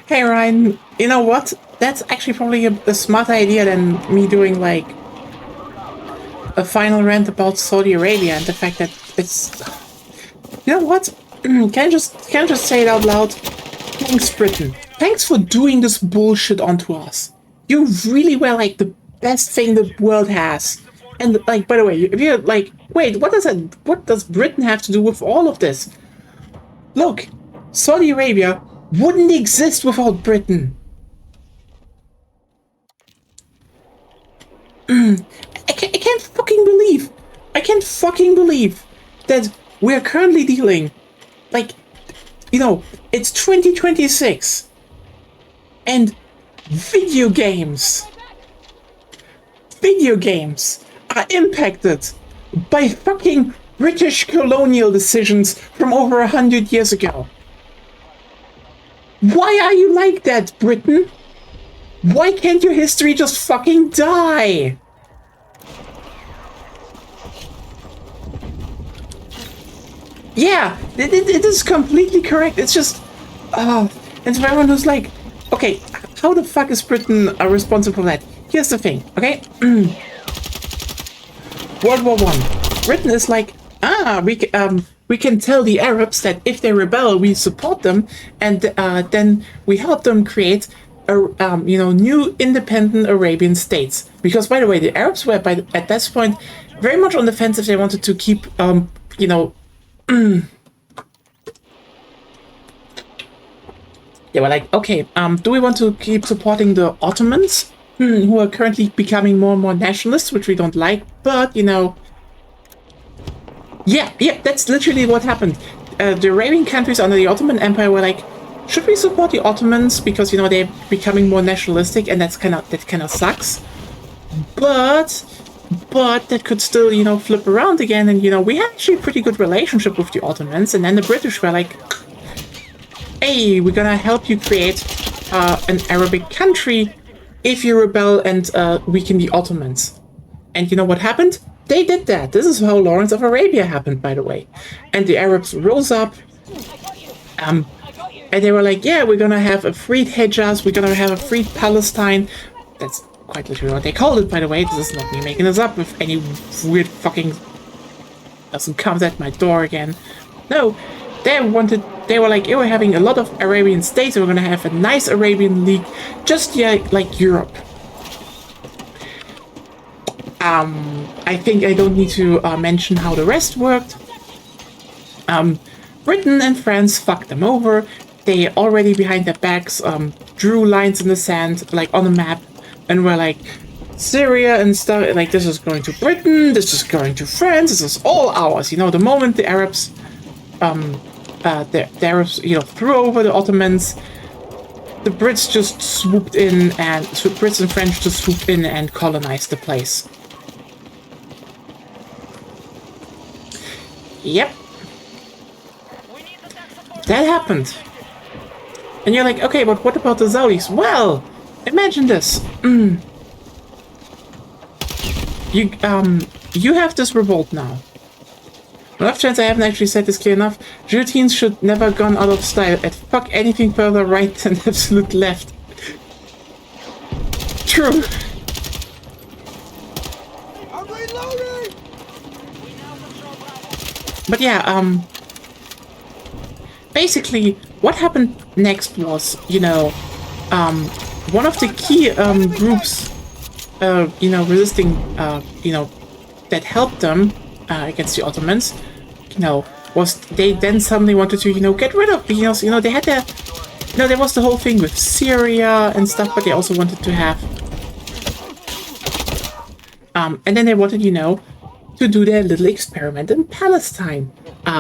Speaker 1: Hey Ryan, you know what? That's actually probably a smarter idea than me doing like a final rant about Saudi Arabia and the fact that it's... you know what? Can I just say it out loud? Thanks, Britain. Thanks for doing this bullshit onto us. You really were like the best thing the world has. And like, by the way, if you're like, wait, what does Britain have to do with all of this? Look, Saudi Arabia wouldn't exist without Britain. I can't fucking believe that we're currently dealing, like, you know, it's 2026 and video games are impacted by fucking British colonial decisions from over 100 years ago. Why are you like that, Britain? Why can't your history just fucking die? Yeah, it is completely correct. It's just... and for everyone who's like, okay, how the fuck is Britain responsible for that? Here's the thing, okay? World War I. Britain is like, we can tell the Arabs that if they rebel, we support them, and then we help them create new independent Arabian states. Because, by the way, the Arabs were at this point very much on the fence if they wanted to keep, they were like, okay, do we want to keep supporting the Ottomans, who are currently becoming more and more nationalists, which we don't like, but, yeah, that's literally what happened. The Arabian countries under the Ottoman Empire were like, should we support the Ottomans because, they're becoming more nationalistic, and that kind of sucks. But that could still, flip around again, and, we had actually a pretty good relationship with the Ottomans, and then the British were like, hey, we're gonna help you create an Arabic country if you rebel and weaken the Ottomans. And you know what happened? They did that. This is how Lawrence of Arabia happened, by the way. And the Arabs rose up, and they were like, yeah, we're gonna have a freed Hejaz, we're gonna have a freed Palestine. That's quite literally what they called it, by the way. This is not me making this up with any weird fucking... doesn't come at my door again. No, they were like, we're having a lot of Arabian states, and we're gonna have a nice Arabian League, just like Europe. I think I don't need to mention how the rest worked. Britain and France fucked them over. They already behind their backs drew lines in the sand, like on a map, and were like, Syria and stuff, like, this is going to Britain, this is going to France, this is all ours. The moment the Arabs, threw over the Ottomans, the Brits just swooped in, and so Brits and French just swooped in and colonized the place. Yep. That happened. And you're like, okay, but what about the Saudis? Well, imagine this. You have this revolt now. Enough chance I haven't actually said this clear enough. Guillotines should never gone out of style. And fuck anything further right than absolute left. True. But yeah, basically, what happened next was, one of the key groups, resisting, that helped them against the Ottomans, was they then suddenly wanted to, get rid of, they had No, there was the whole thing with Syria and stuff, but they also wanted to have... and then they wanted, you know, to do their little experiment in Palestine.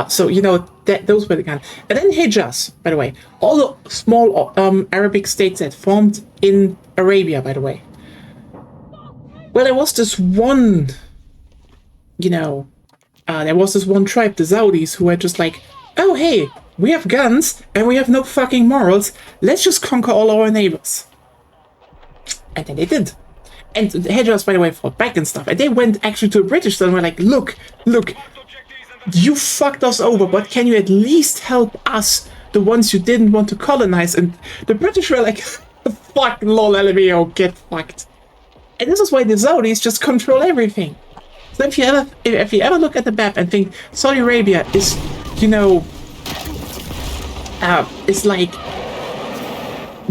Speaker 1: So, you know, those were the kind. And then Hijaz, by the way. All the small Arabic states that formed in Arabia, by the way. Well, there was this one, you know, there was this one tribe, the Saudis, who were just like, oh, hey, we have guns and we have no fucking morals. Let's just conquer all our neighbors. And then they did. And the Hijaz, by the way, fought back and stuff. And they went actually to the British and were like, look, you fucked us over, but can you at least help us, the ones you didn't want to colonize? And the British were like, fuck, lol, LMAO, get fucked. And this is why the Saudis just control everything. So if you ever look at the map and think Saudi Arabia is, you know, is like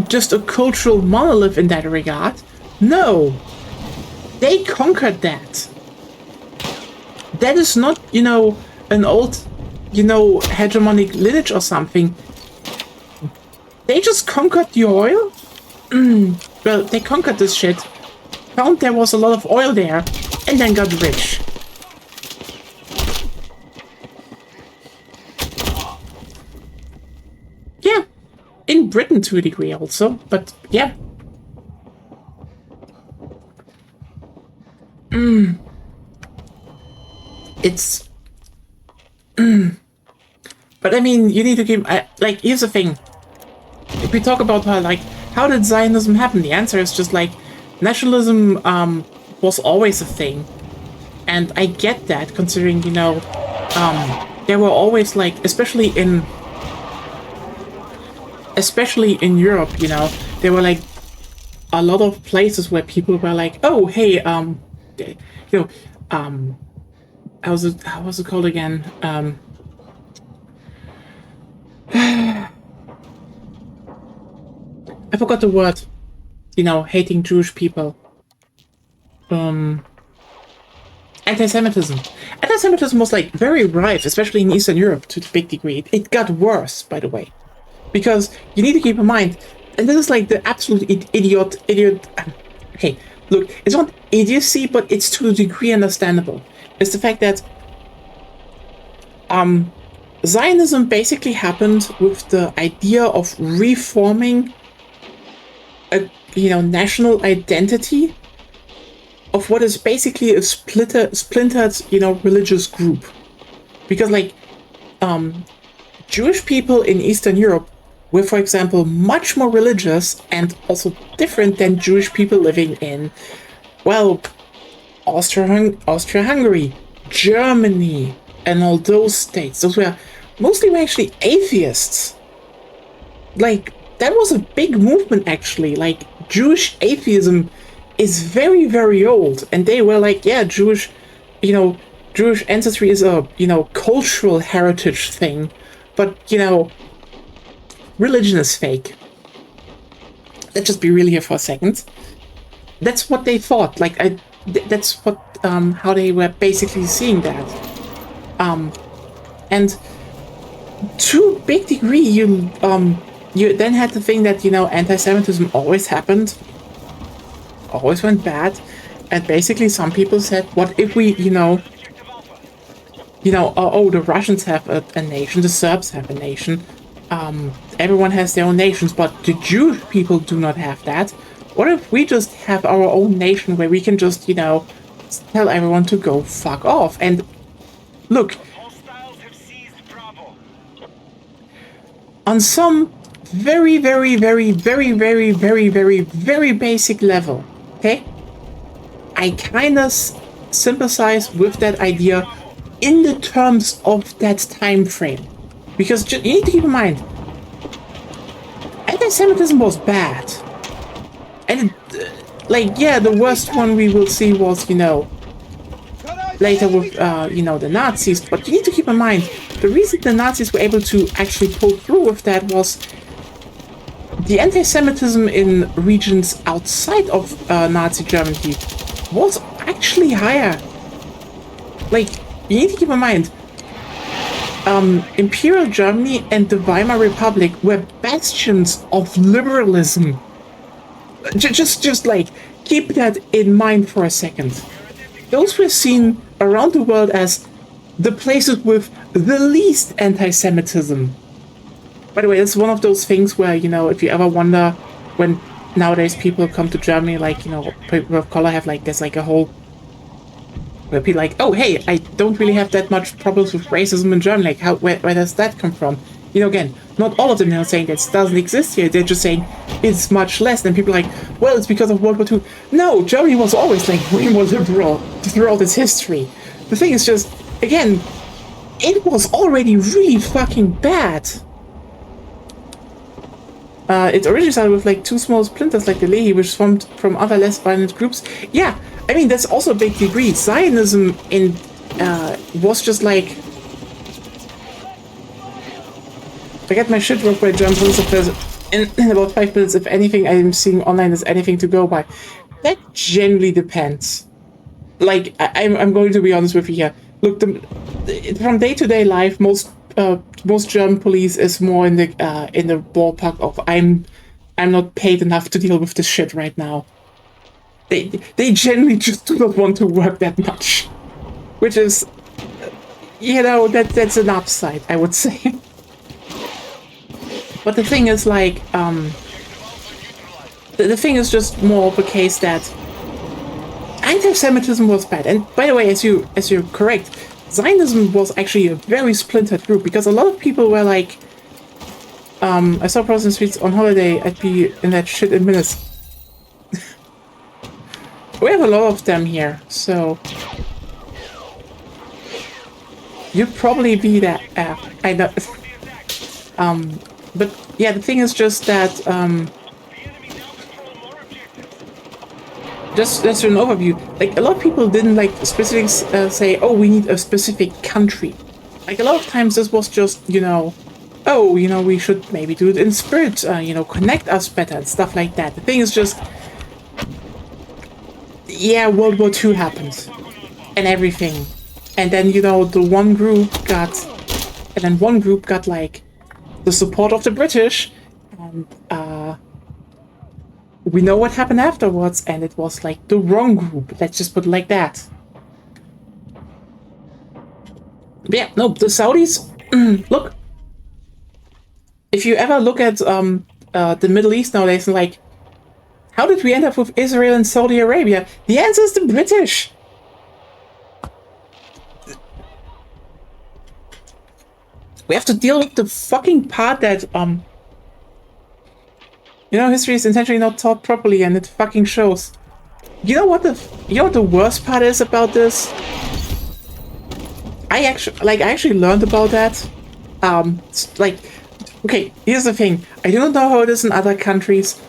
Speaker 1: just a cultural monolith in that regard, no. They conquered that. That is not, you know, an old, you know, hegemonic lineage or something. They just conquered the oil. Well, they conquered this shit, found there was a lot of oil there, and then got rich. Yeah, in Britain to a degree also, but yeah. It's... But I mean, you need to keep... like, here's the thing. If we talk about how did Zionism happen? The answer is just like, nationalism was always a thing. And I get that, considering, you know, there were always, like, especially in Europe, you know, there were, like, a lot of places where people were like, oh, hey, you know, how was it called again? I forgot the word. You know, hating Jewish people. Anti-Semitism. Anti-Semitism was like very rife, especially in Eastern Europe to a big degree. It got worse, by the way, because you need to keep in mind, and this is like the absolute idiot. Okay, look, it's not idiocy, but it's to a degree understandable. It's the fact that Zionism basically happened with the idea of reforming a, you know, national identity of what is basically a splintered, you know, religious group. Because, like, Jewish people in Eastern Europe were, for example, much more religious and also different than Jewish people living in, well, Austria-Hungary, Germany, and all those states. Those were mostly actually atheists. Like, that was a big movement, actually. Like, Jewish atheism is very, very old. And they were like, yeah, Jewish ancestry is a, you know, cultural heritage thing. But, you know, religion is fake. Let's just be real here for a second. That's what they thought. Like, that's what, how they were basically seeing that. And to a big degree, you then had the thing that, you know, anti-Semitism always happened, always went bad, and basically some people said, what if we, oh, the Russians have a nation, the Serbs have a nation, everyone has their own nations, but the Jewish people do not have that. What if we just have our own nation where we can just, you know, tell everyone to go fuck off? And look, on some very, very, very, very, very, very, very, very basic level, okay, I kind of sympathize with that idea in the terms of that time frame. Because you need to keep in mind, anti-Semitism was bad. And, like, yeah, the worst one we will see was, you know, later with, the Nazis. But you need to keep in mind, the reason the Nazis were able to actually pull through with that was the anti-Semitism in regions outside of Nazi Germany was actually higher. Like, you need to keep in mind, Imperial Germany and the Weimar Republic were bastions of liberalism. Just like, keep that in mind for a second. Those were seen around the world as the places with the least anti-Semitism. By the way, it's one of those things where, you know, if you ever wonder when nowadays people come to Germany, like, you know, people of color have like, there's like a whole, where people like, oh, hey, I don't really have that much problems with racism in Germany. Like, where does that come from? You know, again, not all of them are saying that doesn't exist here. They're just saying it's much less. And people are like, well, it's because of World War II. No, Germany was always like way more liberal throughout its history. The thing is just, again, it was already really fucking bad. It originally started with like 2 small splinters like the Lehi, which formed from other less violent groups. Yeah, I mean, that's also a big degree. Zionism was just like... I get my shit rocked by German police officers in about 5 minutes. If anything I'm seeing online is anything to go by. That generally depends. Like, I'm going to be honest with you here. Look, from day-to-day life, most German police is more in the ballpark of I'm not paid enough to deal with this shit right now. They generally just do not want to work that much, which is, you know, that's an upside, I would say. But the thing is, like, the thing is just more of a case that anti-Semitism was bad. And by the way, as you're correct, Zionism was actually a very splintered group, because a lot of people were like, I saw a person in the streets on holiday, I'd be in that shit in minutes. We have a lot of them here, so you'd probably be that. I know. But yeah, the thing is just that, just as an overview, like, a lot of people didn't like specifically say, oh, we need a specific country. Like, a lot of times this was just, you know, oh, you know, we should maybe do it in spirit, you know, connect us better and stuff like that. The thing is just, yeah, World War II happened and everything. And then, you know, one group got like the support of the British, and we know what happened afterwards, and it was like the wrong group. Let's just put it like that. But yeah, no, the Saudis, look, if you ever look at the Middle East nowadays, and like, how did we end up with Israel and Saudi Arabia? The answer is the British. We have to deal with the fucking part that, you know, history is intentionally not taught properly, and it fucking shows. You know what the worst part is about this? I actually learned about that. Like, okay, here's the thing. I don't know how it is in other countries,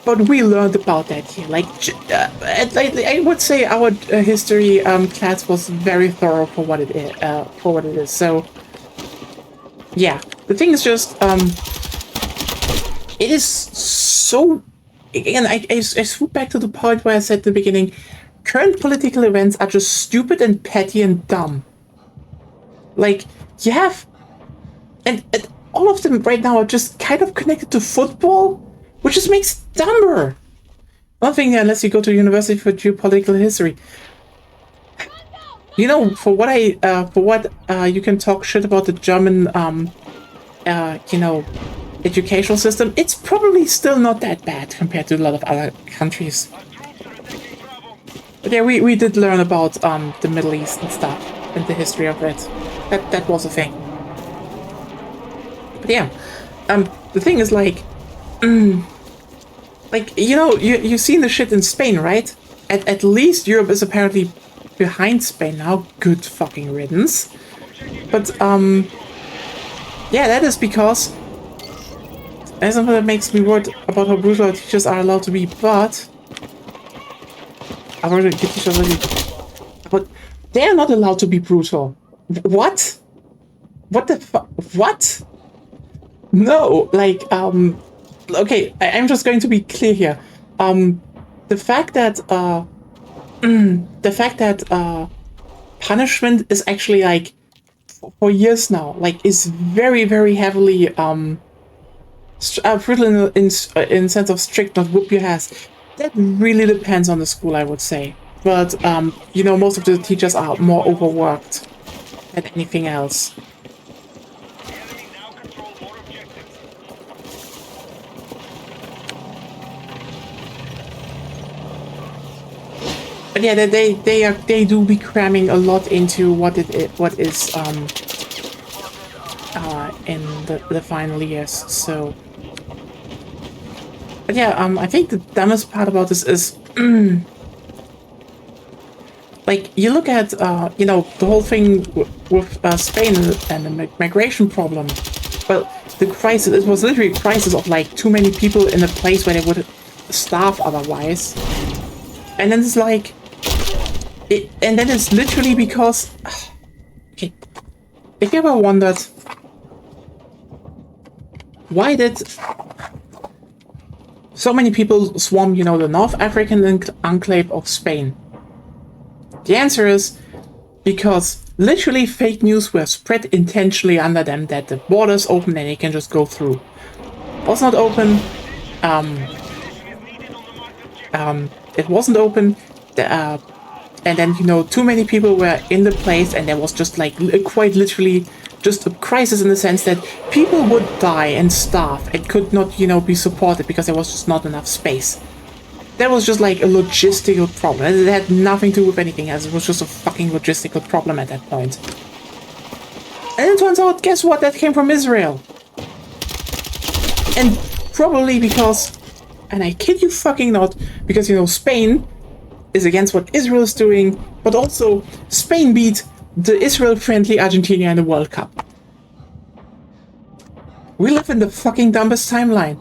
Speaker 1: but we learned about that here. Like, I would say our history class was very thorough for what it is. So, yeah, the thing is just, it is so, again, I swoop back to the point where I said at the beginning, current political events are just stupid and petty and dumb. Like, you have, and all of them right now are just kind of connected to football, which just makes it dumber. Nothing unless you go to university for geopolitical history. You know, for what you can talk shit about the German, you know, educational system, it's probably still not that bad compared to a lot of other countries. But yeah, we did learn about the Middle East and stuff and the history of it. That was a thing. But yeah, the thing is like, like, you know, you've seen the shit in Spain, right? At least Europe is apparently behind Spain now. Good fucking riddance. But yeah, that is because there's something that makes me worried about how brutal our teachers are allowed to be. But I've already get teachers already. But they're not allowed to be brutal. What? What the fuck? What? No, like, okay, I'm just going to be clear here. The fact that punishment is actually like for years now, like, is very, very heavily brutal in sense of strict, not whoop your ass. That really depends on the school, I would say. But you know, most of the teachers are more overworked than anything else. But yeah, they do be cramming a lot into what is in the final years. So, but yeah, I think the dumbest part about this is like, you look at you know, the whole thing with Spain and the migration problem. Well, the crisis, it was literally a crisis of like too many people in a place where they would starve otherwise. And then it's like, and then it's literally because, okay, if you ever wondered, why did so many people swarm, you know, the North African enclave of Spain? The answer is because literally fake news were spread intentionally under them, that the borders open and they can just go through. Was not open. It wasn't open. And then, you know, too many people were in the place, and there was just like quite literally just a crisis in the sense that people would die and starve and could not, you know, be supported because there was just not enough space. That was just like a logistical problem. It had nothing to do with anything else. It was just a fucking logistical problem at that point. And it turns out, guess what? That came from Israel. And probably because, and I kid you fucking not, because, you know, Spain is against what Israel is doing, but also Spain beat the Israel-friendly Argentina in the World Cup. We live in the fucking dumbest timeline.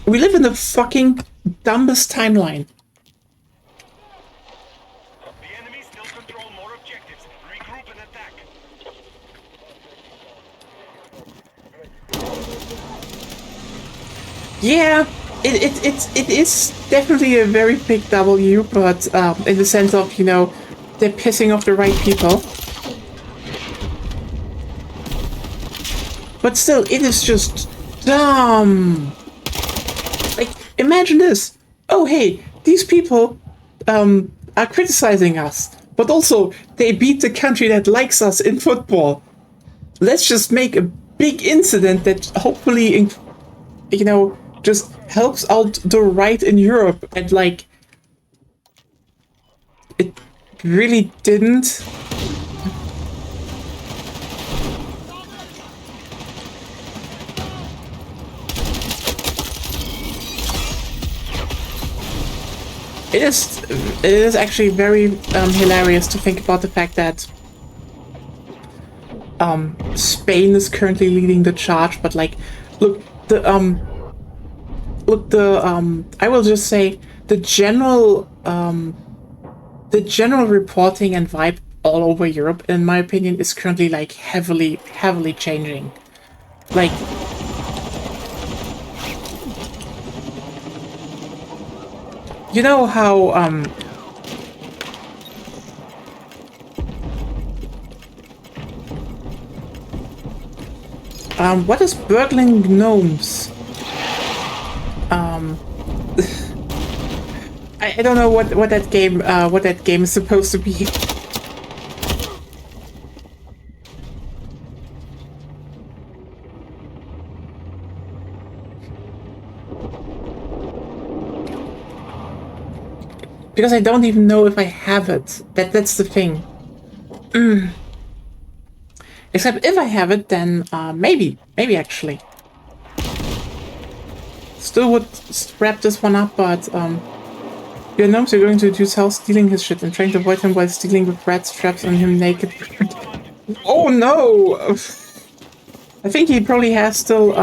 Speaker 1: We live in the fucking dumbest timeline.
Speaker 2: The enemy still control more objectives. Regroup and attack.
Speaker 1: Yeah, it is definitely a very big W, but in the sense of, you know, they're pissing off the right people. But still, it is just dumb. Like, imagine this. Oh, hey, these people are criticizing us, but also they beat the country that likes us in football. Let's just make a big incident that hopefully, you know, just helps out the right in Europe. And like, it really didn't. It is actually very hilarious to think about the fact that Spain is currently leading the charge, but like, look, I will just say the general reporting and vibe all over Europe, in my opinion, is currently like heavily changing. Like, you know how what is burgling gnomes? I don't know what that game is supposed to be. Because I don't even know if I have it. That's the thing. Except if I have it, then maybe actually. Still would wrap this one up, but your gnomes are going to do Hal stealing his shit and trying to avoid him while stealing with rat straps on him naked. Oh no! I think he probably has still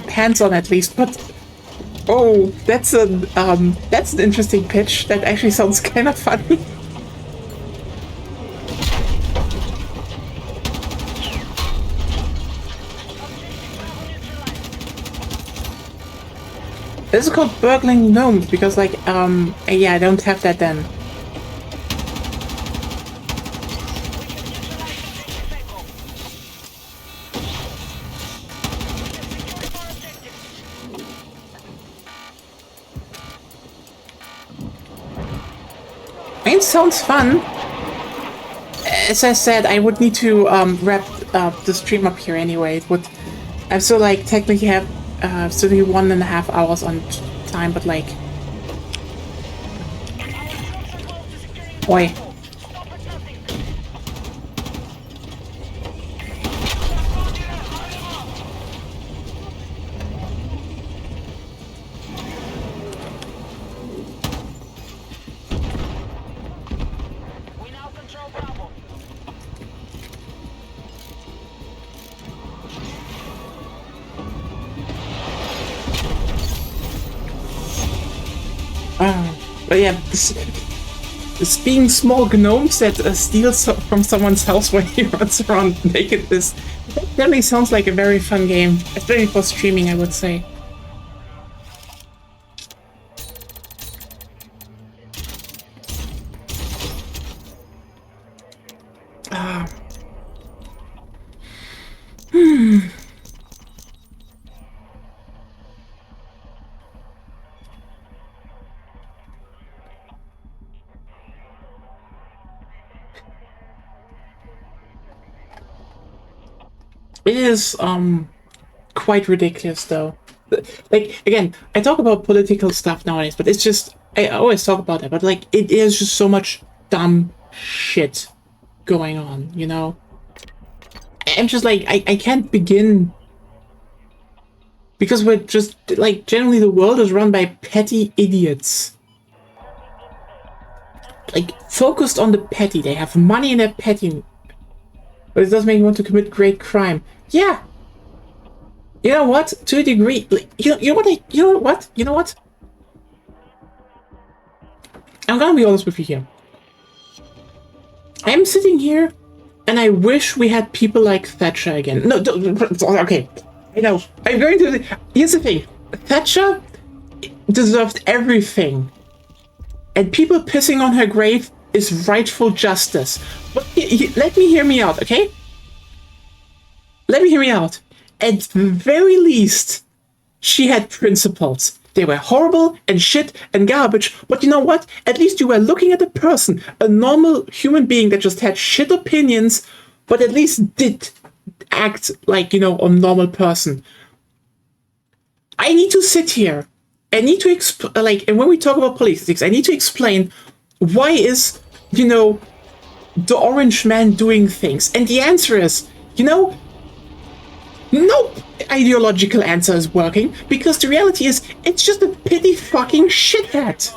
Speaker 1: pants on at least, but oh, that's an interesting pitch. That actually sounds kind of funny. This is called burgling gnomes because, like, yeah, I don't have that then. It sounds fun. As I said, I would need to wrap the stream up here anyway. It would. I still like technically have still 1.5 hours on time, but like, boy. But yeah, this being small gnomes that steals from someone's house when he runs around naked, this definitely sounds like a very fun game, especially for streaming, I would say. It is quite ridiculous though. Like, again, I talk about political stuff nowadays, but it's just, I always talk about it, but like, it is just so much dumb shit going on, you know? I'm just like, I can't begin, because we're just, like, generally the world is run by petty idiots. Like, focused on the petty. They have money in their petty, but it does make me want to commit great crime. Yeah. You know what? To a degree, like, you know what? I'm gonna be honest with you here. I'm sitting here, and I wish we had people like Thatcher again. No, okay. I know. I'm going to. Here's the thing. Thatcher deserved everything, and people pissing on her grave is rightful justice. But let me hear me out, okay? Let me hear me out. At the very least, she had principles. They were horrible and shit and garbage, but you know what? At least you were looking at a person, a normal human being that just had shit opinions, but at least did act like, you know, a normal person. I need to sit here. I need to and when we talk about politics, I need to explain why is, you know, the orange man doing things. And the answer is, you know, no ideological answer is working, because the reality is, it's just a pity fucking shithead.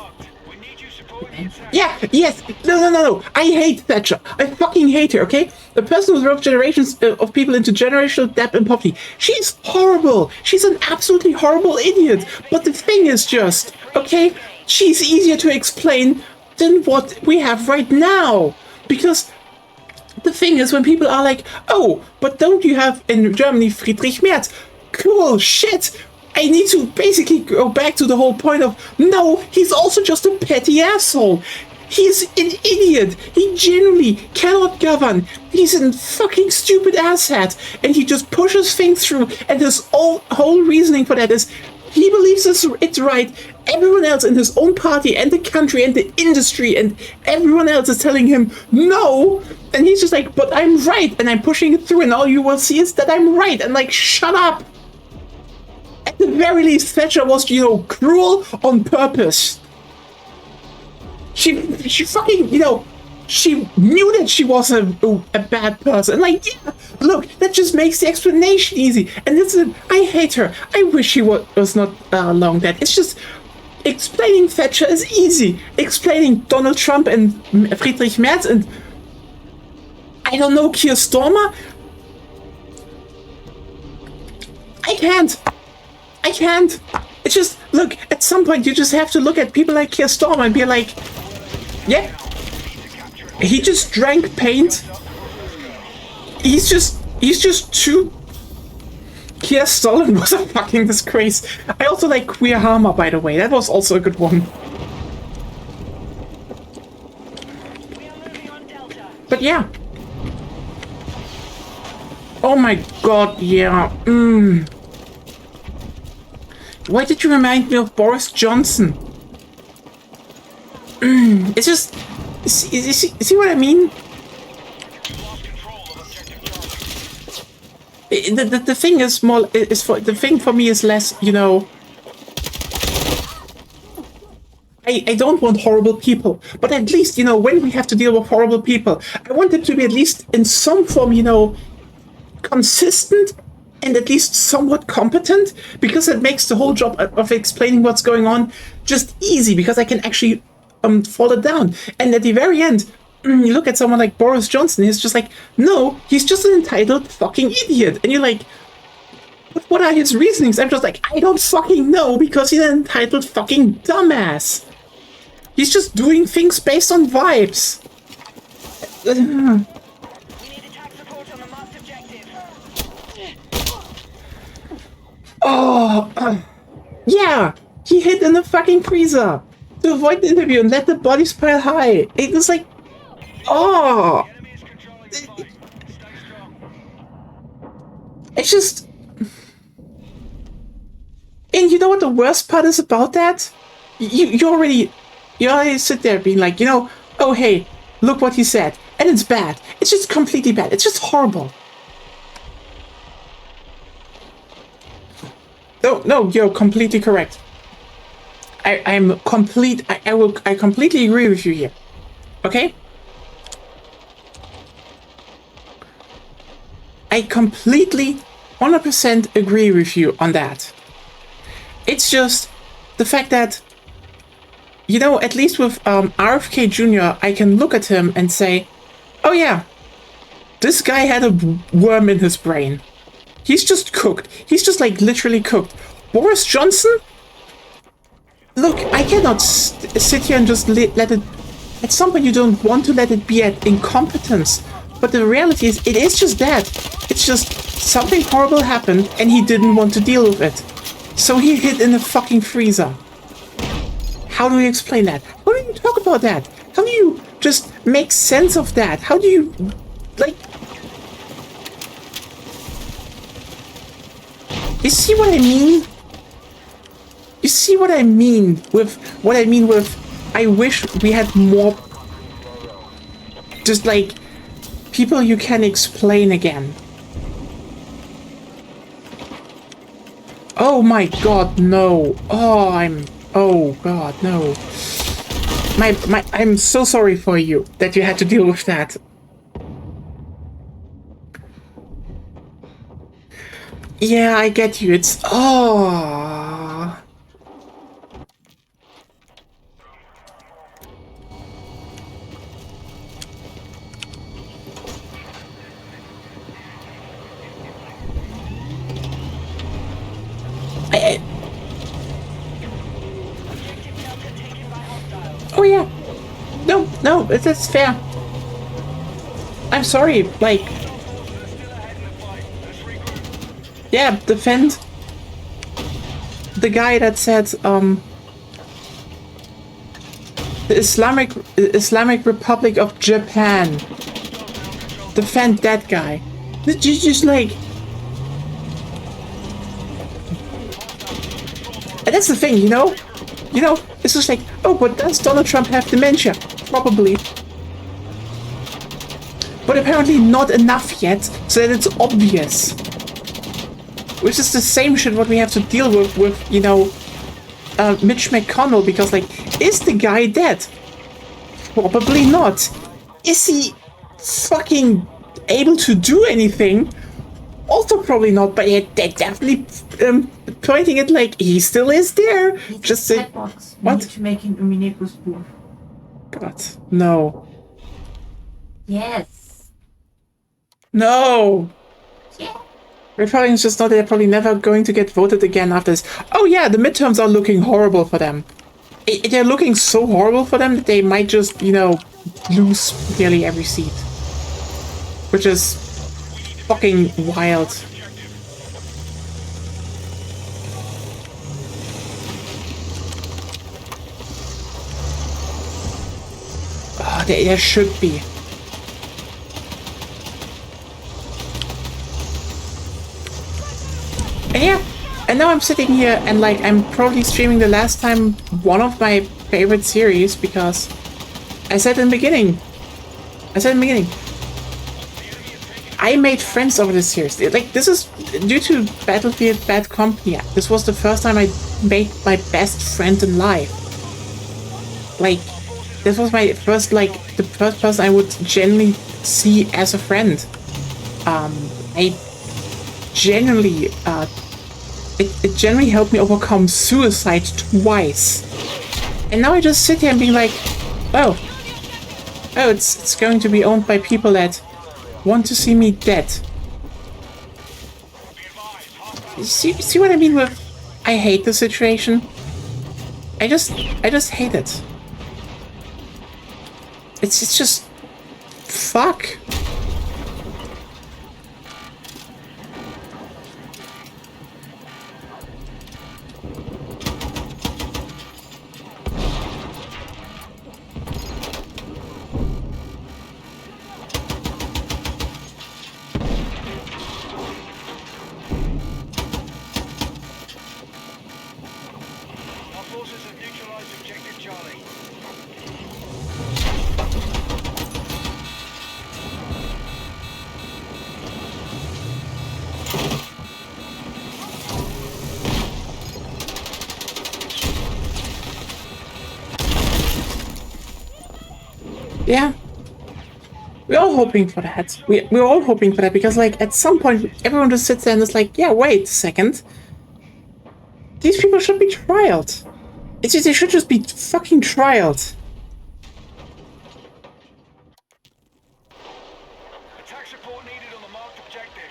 Speaker 1: Yeah, yes, no. I hate Thatcher. I fucking hate her, okay? The person who drove generations of people into generational debt and poverty. She's horrible. She's an absolutely horrible idiot. But the thing is just, okay, she's easier to explain than what we have right now. Because the thing is, when people are like, oh, but don't you have in Germany Friedrich Merz? Cool, shit. I need to basically go back to the whole point of, no, he's also just a petty asshole. He's an idiot. He genuinely cannot govern. He's a fucking stupid asshat. And he just pushes things through. And his whole reasoning for that is, he believes it's right. Everyone else in his own party and the country and the industry and everyone else is telling him no. And he's just like, but I'm right. And I'm pushing it through. And all you will see is that I'm right. And like, shut up. At the very least, Thatcher was, you know, cruel on purpose. She fucking, you know, she knew that she was a bad person. Like, yeah, look, that just makes the explanation easy. And listen, I hate her. I wish she was not long dead. It's just, explaining Thatcher is easy. Explaining Donald Trump and Friedrich Merz and, I don't know, Keir Starmer? I can't. It's just, look, at some point you just have to look at people like Keir Starmer and be like, yeah, he just drank paint. He's just too... Keir Starmer was a fucking disgrace. I also like Queer Hammer, by the way. That was also a good one. But yeah. Oh my god, yeah. Why did you remind me of Boris Johnson? It's just, See what I mean? The thing is more is for the thing for me is less, you know. I don't want horrible people, but at least, you know, when we have to deal with horrible people, I want them to be at least in some form, you know, consistent and at least somewhat competent, because it makes the whole job of explaining what's going on just easy, because I can actually fall it down. And at the very end, you look at someone like Boris Johnson, he's just like, no, he's just an entitled fucking idiot. And you're like, but what are his reasonings? I'm just like, I don't fucking know, because he's an entitled fucking dumbass. He's just doing things based on vibes.
Speaker 3: We need attack support on the marked objective.
Speaker 1: Oh, yeah, he hid in the fucking freezer to avoid the interview and let the bodies pile high. It was like, oh, it's just, and you know what the worst part is about that? You already sit there being like, you know, oh hey, look what he said, and it's bad. It's just completely bad. It's just horrible. No, you're completely correct. I completely agree with you here. Okay? I completely 100% agree with you on that. It's just the fact that, you know, at least with RFK Jr., I can look at him and say, oh yeah, this guy had a worm in his brain. He's just cooked. He's just like literally cooked. Boris Johnson? Look, I cannot sit here and just let it... At some point you don't want to let it be at incompetence. But the reality is, it is just that. It's just something horrible happened and he didn't want to deal with it. So he hid in the fucking freezer. How do we explain that? How do you talk about that? How do you just make sense of that? How do you, like... You see what I mean? You see what I mean with I wish we had more just like people you can explain again. Oh my god, no. Oh god, no. I'm so sorry for you that you had to deal with that. Yeah, I get you. It's... Oh. Oh yeah. No, that's fair. I'm sorry, like... Yeah, defend the guy that said the Islamic Republic of Japan. Defend that guy. Just like, and that's the thing, you know, it's just like, oh, but does Donald Trump have dementia? Probably. But apparently not enough yet, so that it's obvious. Which is the same shit what we have to deal with, you know, Mitch McConnell, because, like, is the guy dead? Probably not. Is he fucking able to do anything? Also probably not, but yeah, they're definitely pointing it like he still is there.
Speaker 4: It's
Speaker 1: just say, what?
Speaker 4: To make him a mini spoon.
Speaker 1: God, no.
Speaker 4: Yes.
Speaker 1: No!
Speaker 4: Yeah.
Speaker 1: Republicans just know they're probably never going to get voted again after this. Oh yeah, the midterms are looking horrible for them. They're looking so horrible for them that they might just, you know, lose nearly every seat. Which is fucking wild. Oh, there should be. And yeah, and now I'm sitting here and like I'm probably streaming the last time one of my favorite series because I said in the beginning. I made friends over this series. Like, this is due to Battlefield Bad Company. This was the first time I made my best friend in life. Like, this was my first, like, the first person I would genuinely see as a friend. I genuinely, it genuinely helped me overcome suicide twice. And now I just sit here and be like, oh, it's going to be owned by people that want to see me dead. See what I mean with I hate the situation? I just hate it. It's just fuck.
Speaker 2: Our forces have neutralized objective Charlie.
Speaker 1: Yeah. We're all hoping for that. We're all hoping for that because, like, at some point, everyone just sits there and is like, yeah, wait a second. These people should be trialed. It's just, they should just be fucking trialed.
Speaker 2: Attack support needed on the marked objective.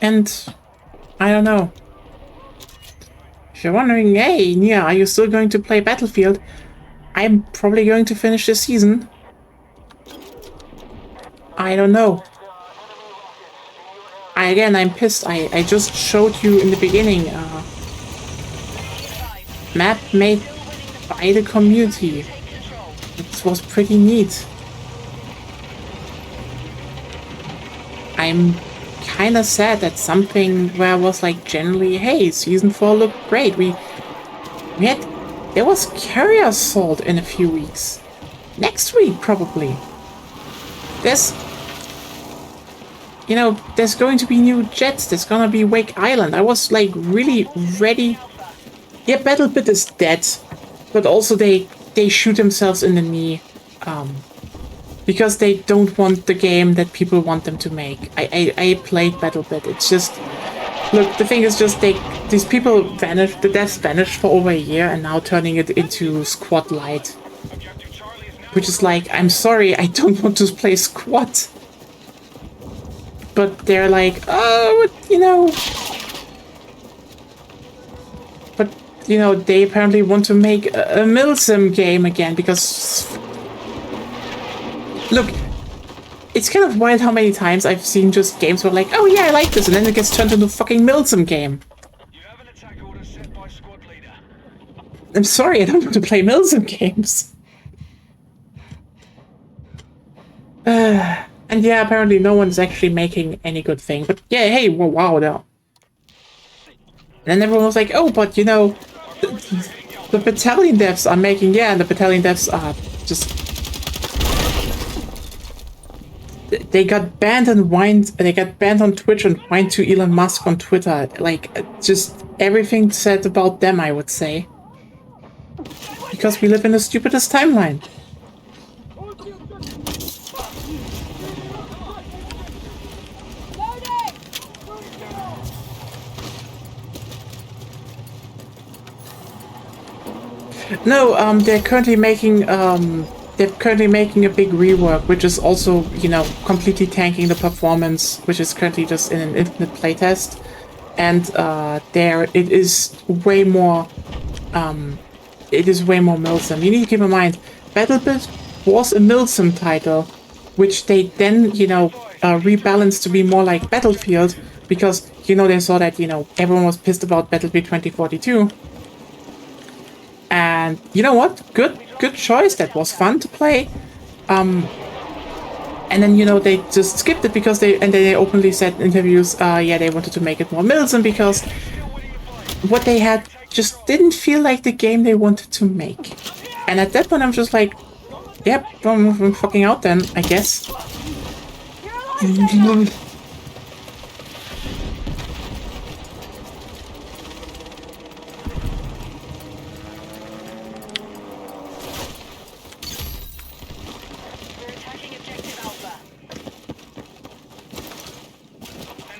Speaker 1: And I don't know. If you're wondering, hey, Nia, are you still going to play Battlefield? I'm probably going to finish this season. I don't know. I'm pissed. I just showed you in the beginning map made by the community. It was pretty neat. I'm kind of sad that something where I was like generally, hey, season 4 looked great. There was carrier assault in a few weeks. Next week, probably. There's going to be new jets. There's gonna be Wake Island. I was like really ready. Yeah, BattleBit is dead, but also they shoot themselves in the knee, because they don't want the game that people want them to make. I played BattleBit. It's just, look, the thing is just these people vanished. The devs vanished for over a year, and now turning it into Squad Lite, which is like, I'm sorry, I don't want to play Squad. But they're like, oh, but they apparently want to make a Milsim game again because, look, it's kind of wild how many times I've seen just games where like, oh yeah, I like this, and then it gets turned into a fucking Milsim game.
Speaker 2: You have an attack order set by squad leader.
Speaker 1: I'm sorry, I don't want to play Milsim games. And yeah, apparently no one's actually making any good thing. But yeah, hey, well, wow, though. And then everyone was like, oh, but the battalion devs are making, yeah, and the battalion devs are just... They got banned and whined, they got banned on Twitch and whined to Elon Musk on Twitter. Like, just everything said about them, I would say. Because we live in the stupidest timeline. No, they're currently making a big rework, which is also, completely tanking the performance, which is currently just in an infinite playtest. And it is way more Milsim. You need to keep in mind, BattleBit was a Milsim title, which they then, rebalanced to be more like Battlefield, because, they saw that, everyone was pissed about Battlefield 2042. And you know what? Good choice. That was fun to play. And then, they just skipped it because they openly said in interviews, yeah, they wanted to make it more militant because what they had just didn't feel like the game they wanted to make. And at that point, I'm just like, yep, I'm fucking out then, I guess.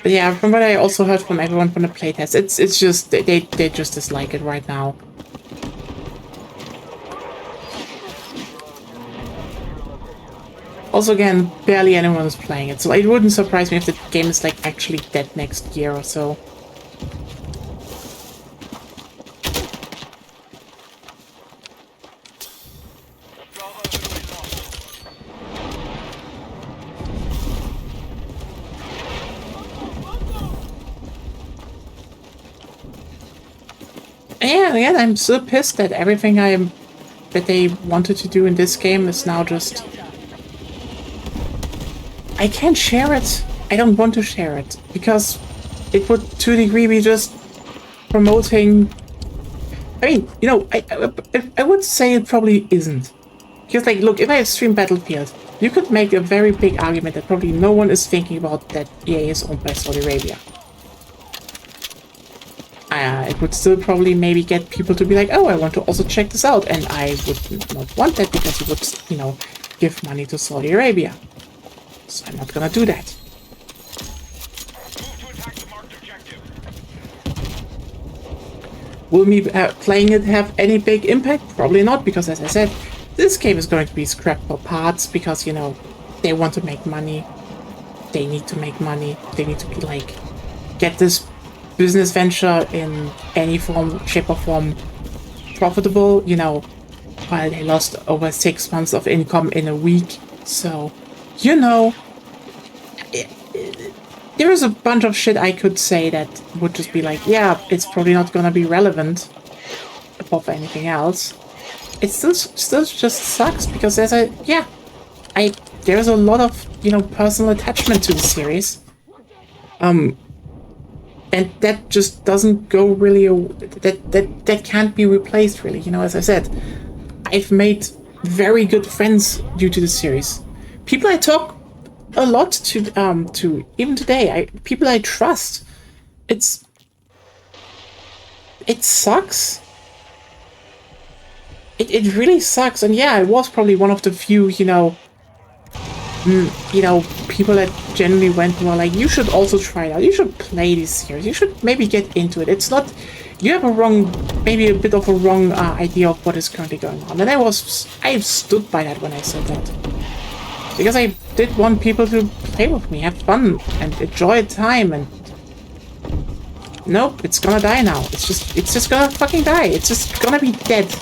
Speaker 1: But yeah, from what I also heard from everyone from the playtest, it's just they just dislike it right now. Also, again, barely anyone is playing it, so it wouldn't surprise me if the game is like actually dead next year or so. Yeah, again, I'm so pissed that everything that they wanted to do in this game is now just... I can't share it. I don't want to share it because it would, to a degree, be just promoting. I mean, I would say it probably isn't. Because, like, look, if I stream Battlefield, you could make a very big argument that probably no one is thinking about that EA is owned by Saudi Arabia. It would still probably maybe get people to be like, oh, I want to also check this out. And I would not want that because it would, give money to Saudi Arabia. So I'm not gonna do that.
Speaker 2: Move to attack the marked objective.
Speaker 1: Will me playing it have any big impact? Probably not, because as I said, this game is going to be scrapped for parts because, they want to make money. They need to make money. They need to be like, get this business venture in any form, shape or form profitable, while they lost over 6 months of income in a week. So, there is a bunch of shit I could say that would just be like, yeah, it's probably not gonna be relevant above anything else. It still just sucks because there's a lot of, personal attachment to the series. And that just doesn't go really, that can't be replaced really, as I said. I've made very good friends due to the series. People I talk a lot to even today, people I trust. It sucks. It really sucks. And yeah, I was probably one of the few, people that generally went and were like, you should also try it out. You should play this series. You should maybe get into it. It's not... You have maybe a bit of a wrong idea of what is currently going on. And I stood by that when I said that. Because I did want people to play with me, have fun, and enjoy time, and... Nope, it's gonna die now. It's just gonna fucking die. It's just gonna be dead.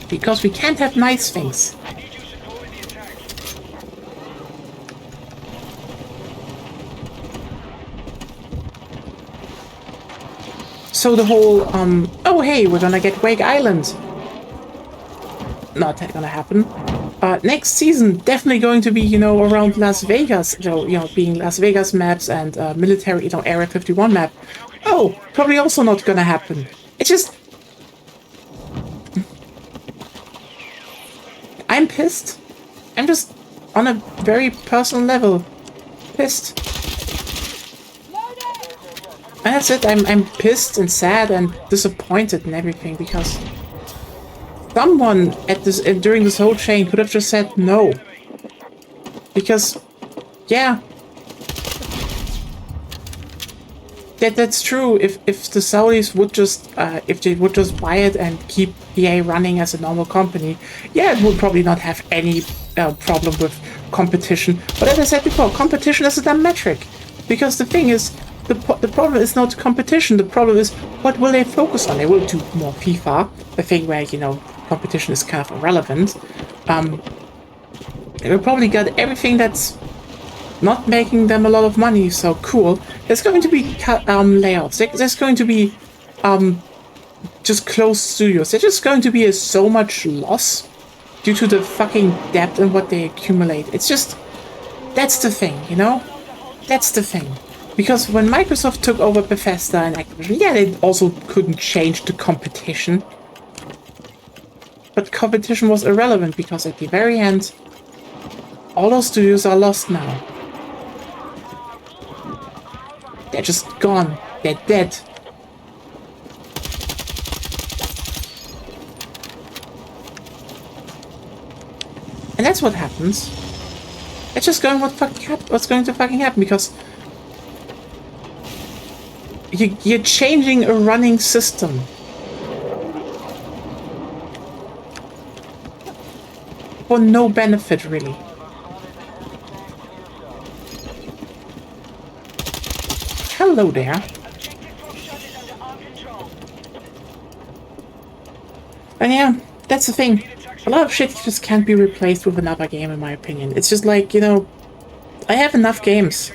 Speaker 1: Because we can't have nice things. So the whole, oh hey, we're gonna get Wake Island. Not gonna happen. Next season, definitely going to be, around Las Vegas. Being Las Vegas maps and military, Area 51 map. Oh, probably also not gonna happen. It's just... I'm pissed. I'm just, on a very personal level, pissed. And that's it. I'm pissed and sad and disappointed and everything because someone during this whole chain could have just said no. Because, yeah, that's true. If the Saudis would just if they would just buy it and keep EA running as a normal company, yeah, it would probably not have any problem with competition. But as I said before, competition is a dumb metric because the thing is. The problem is not competition, the problem is what will they focus on? They will do more FIFA, the thing where, competition is kind of irrelevant. They will probably get everything that's not making them a lot of money, so cool. There's going to be layoffs, there's going to be just closed studios, there's just going to be so much loss due to the fucking debt and what they accumulate. It's just, that's the thing, you know? That's the thing. Because when Microsoft took over Bethesda and Activision, yeah, they also couldn't change the competition. But competition was irrelevant because at the very end, all those studios are lost now. They're just gone. They're dead. And that's what happens. It's just going what's going to fucking happen because you're changing a running system. For no benefit, really. Hello there. And yeah, that's the thing. A lot of shit just can't be replaced with another game, in my opinion. It's just like, you know, I have enough games.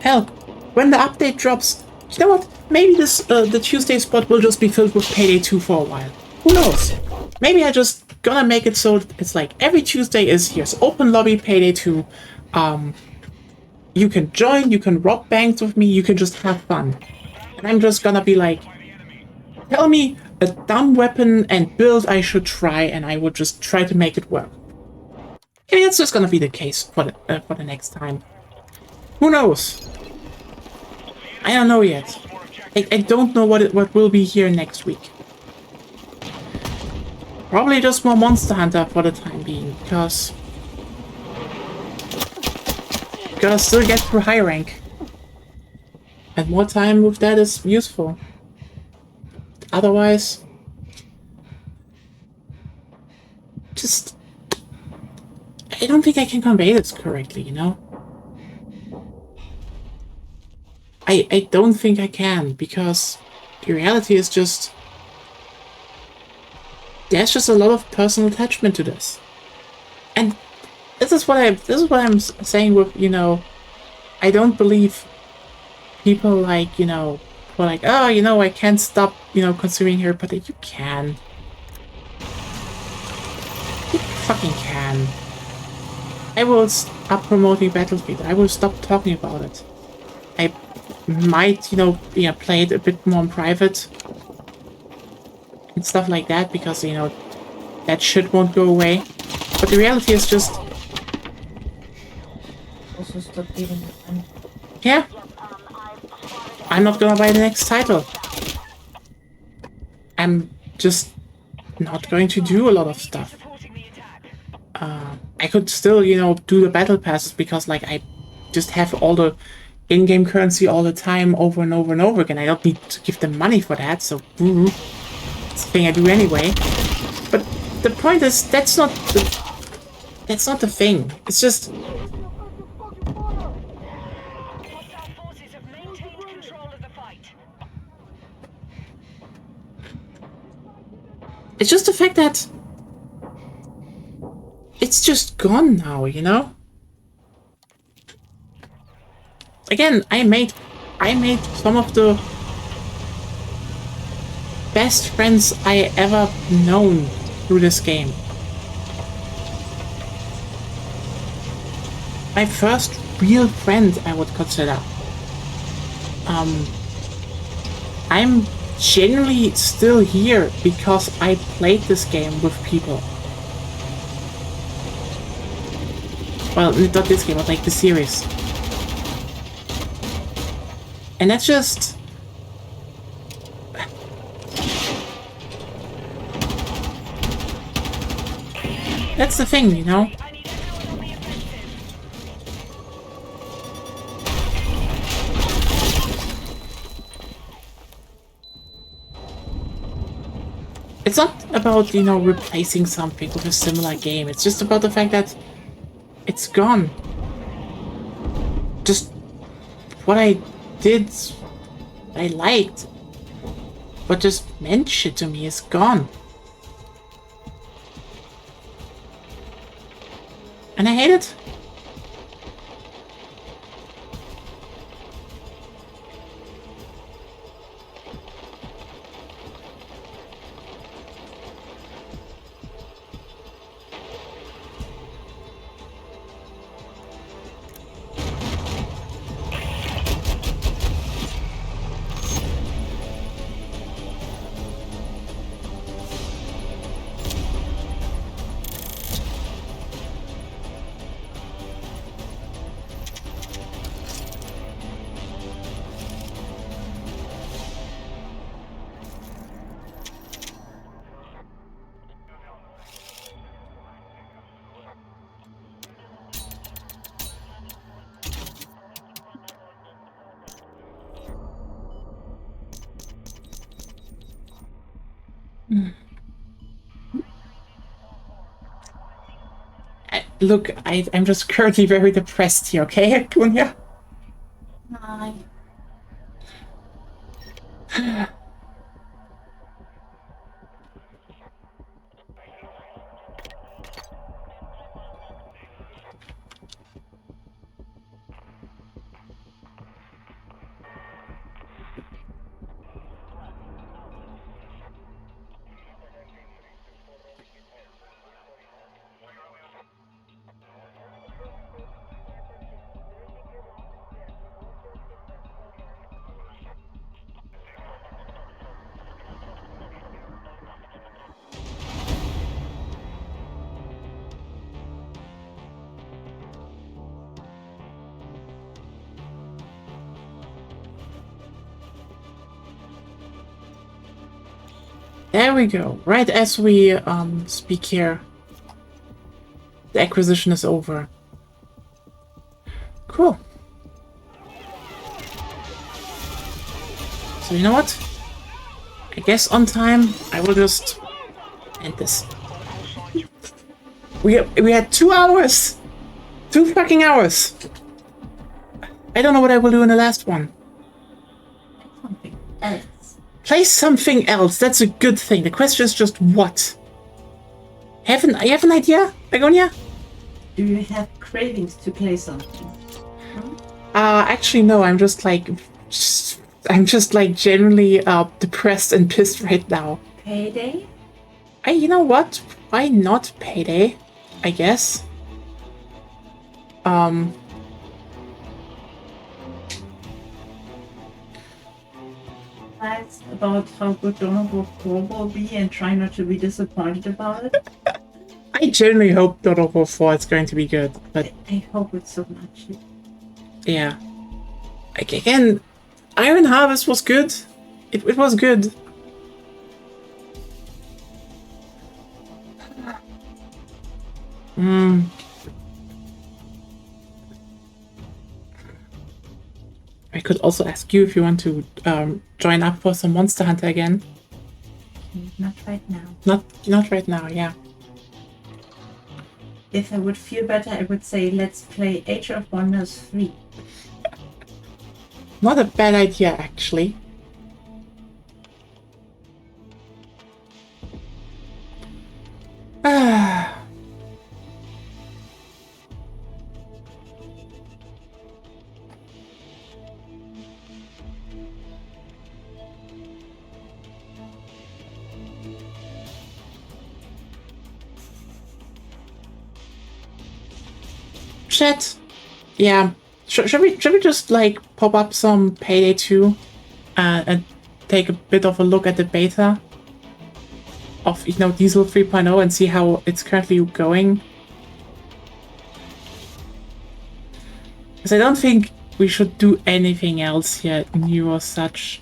Speaker 1: Hell, when the update drops, you know what? Maybe this the Tuesday spot will just be filled with Payday 2 for a while. Who knows? Maybe I just gonna make it so it's like every Tuesday is here's open lobby Payday 2. You can join, you can rob banks with me, you can just have fun. And I'm just gonna be like, tell me a dumb weapon and build I should try, and I would just try to make it work. Maybe that's just gonna be the case for the next time. Who knows? I don't know yet. I don't know what will be here next week. Probably just more Monster Hunter for the time being, because gotta still get through high rank. And more time with that is useful. Otherwise, just I don't think I can convey this correctly, you know? I don't think I can, because the reality is just there's just a lot of personal attachment to this. And this is what I'm saying with, you know, I don't believe people like, you know, who are like, oh, you know, I can't stop, you know, consuming Harry Potter. You can. You fucking can. I will stop promoting Battlefield. I will stop talking about it. I might, you know, play it a bit more in private and stuff like that because, you know, that shit won't go away. But the reality is just...
Speaker 4: Also stop giving it money.
Speaker 1: Yeah. I'm not gonna buy the next title. I'm just not going to do a lot of stuff. I could still, you know, do the battle passes because, like, I just have all the in-game currency all the time over and over and over again. I don't need to give them money for that, so it's the thing I do anyway. But the point is, that's not the thing. It's just... It's just the fact that it's just gone now, you know? Again, I made some of the best friends I ever known through this game. My first real friend, I would consider. I'm genuinely still here because I played this game with people. Well, not this game, but like the series. And that's just... That's the thing, you know? It's not about, you know, replacing something with a similar game. It's just about the fact that it's gone. Just what I did, I liked, what just meant shit to me is gone. And I hate it. Look, I'm just currently very depressed here, okay, Kunya?
Speaker 4: Hi.
Speaker 1: There we go. Right as we speak here, the acquisition is over. Cool. So you know what? I guess on time I will just end this. We had 2 hours! 2 fucking hours! I don't know what I will do in the last one.
Speaker 4: Something else.
Speaker 1: Play something else, that's a good thing. The question is just what? You have an idea, Begonia?
Speaker 5: Do you have cravings to play something?
Speaker 1: Actually no, I'm just like genuinely depressed and pissed right now.
Speaker 5: Payday?
Speaker 1: You know what? Why not Payday? I guess.
Speaker 5: Nice about how good Dawn of 4 will be and try not to be disappointed about it?
Speaker 1: I genuinely hope Dawn of War 4 is going to be good, but
Speaker 5: I hope it's so much.
Speaker 1: yeah. Like, again, Iron Harvest was good. It was good. I could also ask you if you want to join up for some Monster Hunter again.
Speaker 5: Not right now.
Speaker 1: Not right now, yeah.
Speaker 5: If I would feel better, I would say let's play Age of Wonders 3.
Speaker 1: Not a bad idea, actually. Chat. Yeah. Should we just like pop up some Payday 2 and take a bit of a look at the beta of Diesel 3.0 and see how it's currently going? Because I don't think we should do anything else here new or such.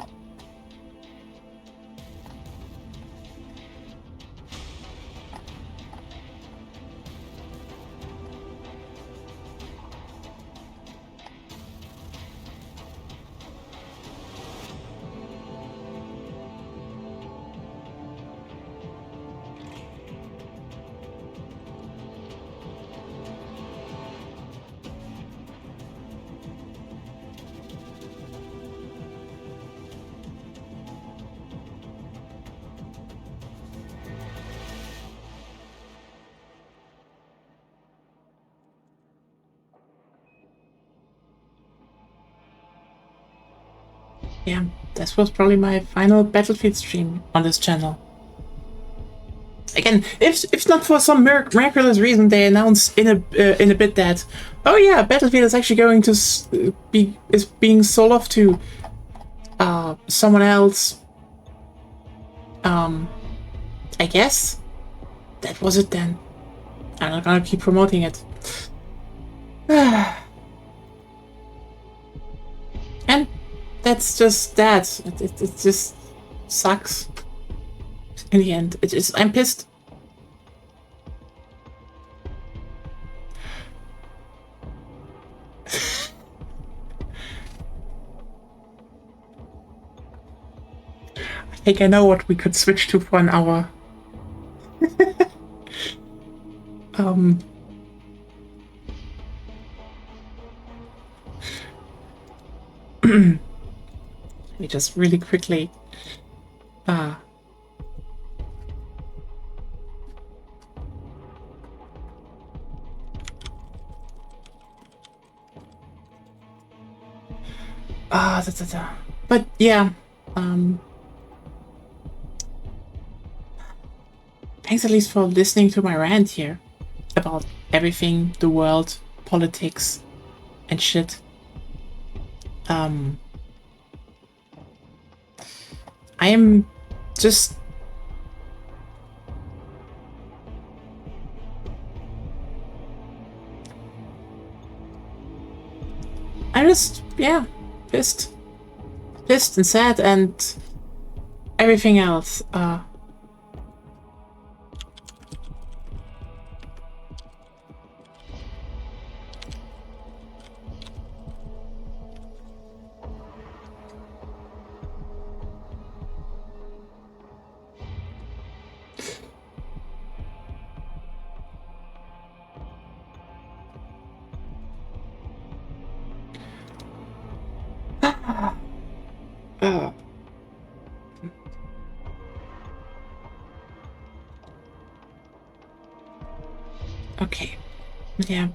Speaker 1: Yeah, this was probably my final Battlefield stream on this channel. Again, if not for some miraculous reason, they announced in a bit that, oh yeah, Battlefield is actually going to is being sold off to someone else. I guess that was it then. I'm not gonna keep promoting it. And that's just that. It just sucks. In the end, I'm pissed. think I know what we could switch to for an hour. Let me just really quickly. But yeah, thanks at least for listening to my rant here about everything, the world, politics, and shit. I am just... I'm just, yeah, pissed. Pissed and sad and everything else. Okay. Yeah.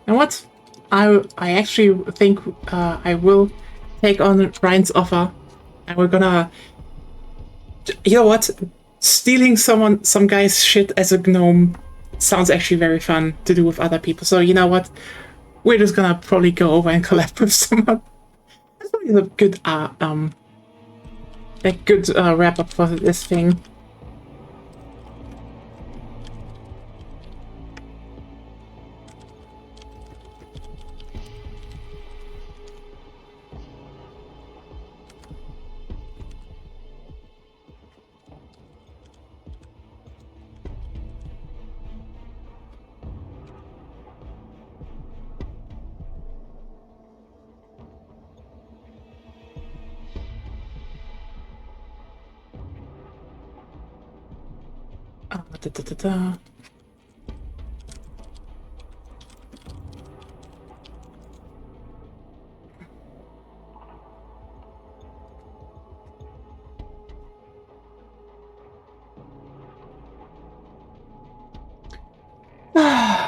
Speaker 1: And what? I actually think I will take on Ryan's offer, and we're gonna... You know what? Stealing some guy's shit as a gnome sounds actually very fun to do with other people. So you know what? We're just gonna probably go over and collab with someone. That's probably a good wrap up for this thing.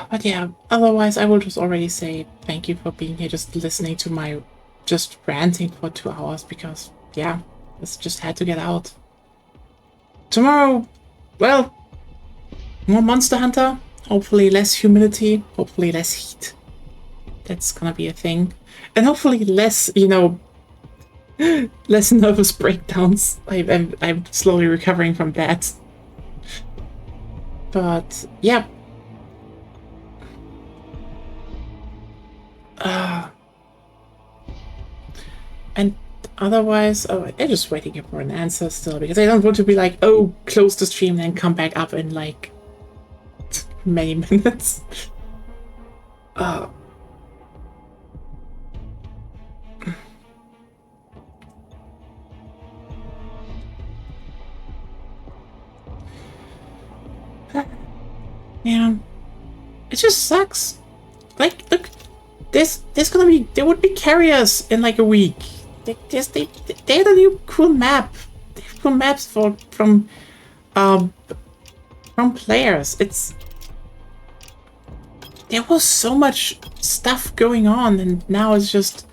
Speaker 1: But yeah, otherwise I will just already say thank you for being here, just listening to my just ranting for 2 hours, because yeah, this just had to get out. Tomorrow, well, more Monster Hunter, hopefully less humidity, hopefully less heat. That's gonna be a thing. And hopefully less, you know, less nervous breakdowns. I'm slowly recovering from that. But yeah. And otherwise, oh, I'm just waiting here for an answer still, because I don't want to be like, oh, close the stream and then come back up in like many minutes. Yeah, it just sucks. Like, look, there would be carriers in like a week. They're the new cool map. They have cool maps from players. There was so much stuff going on, and now it's just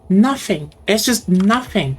Speaker 1: nothing. It's just nothing.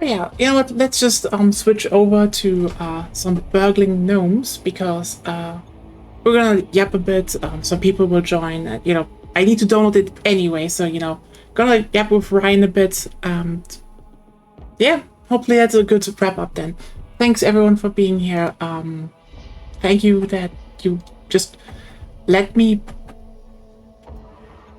Speaker 1: But yeah, you know what? Let's just switch over to some burgling gnomes because we're gonna yap a bit. Some people will join. You know, I need to download it anyway, so you know, gonna yap with Ryan a bit. Yeah, hopefully that's a good wrap up then. Thanks everyone for being here. Thank you that you just let me,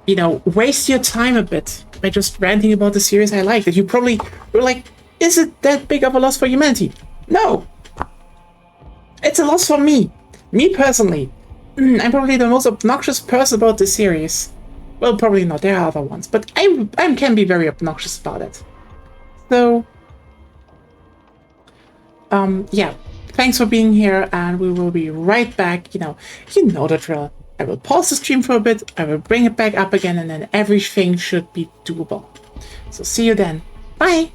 Speaker 1: you know, waste your time a bit by just ranting about the series I like. That you probably were like, is it that big of a loss for humanity? No, it's a loss for me. Me personally. I'm probably the most obnoxious person about this series. Well, probably not. There are other ones, but I can be very obnoxious about it. So, yeah. Thanks for being here, and we will be right back. You know the drill. I will pause the stream for a bit, I will bring it back up again, and then everything should be doable. So see you then. Bye!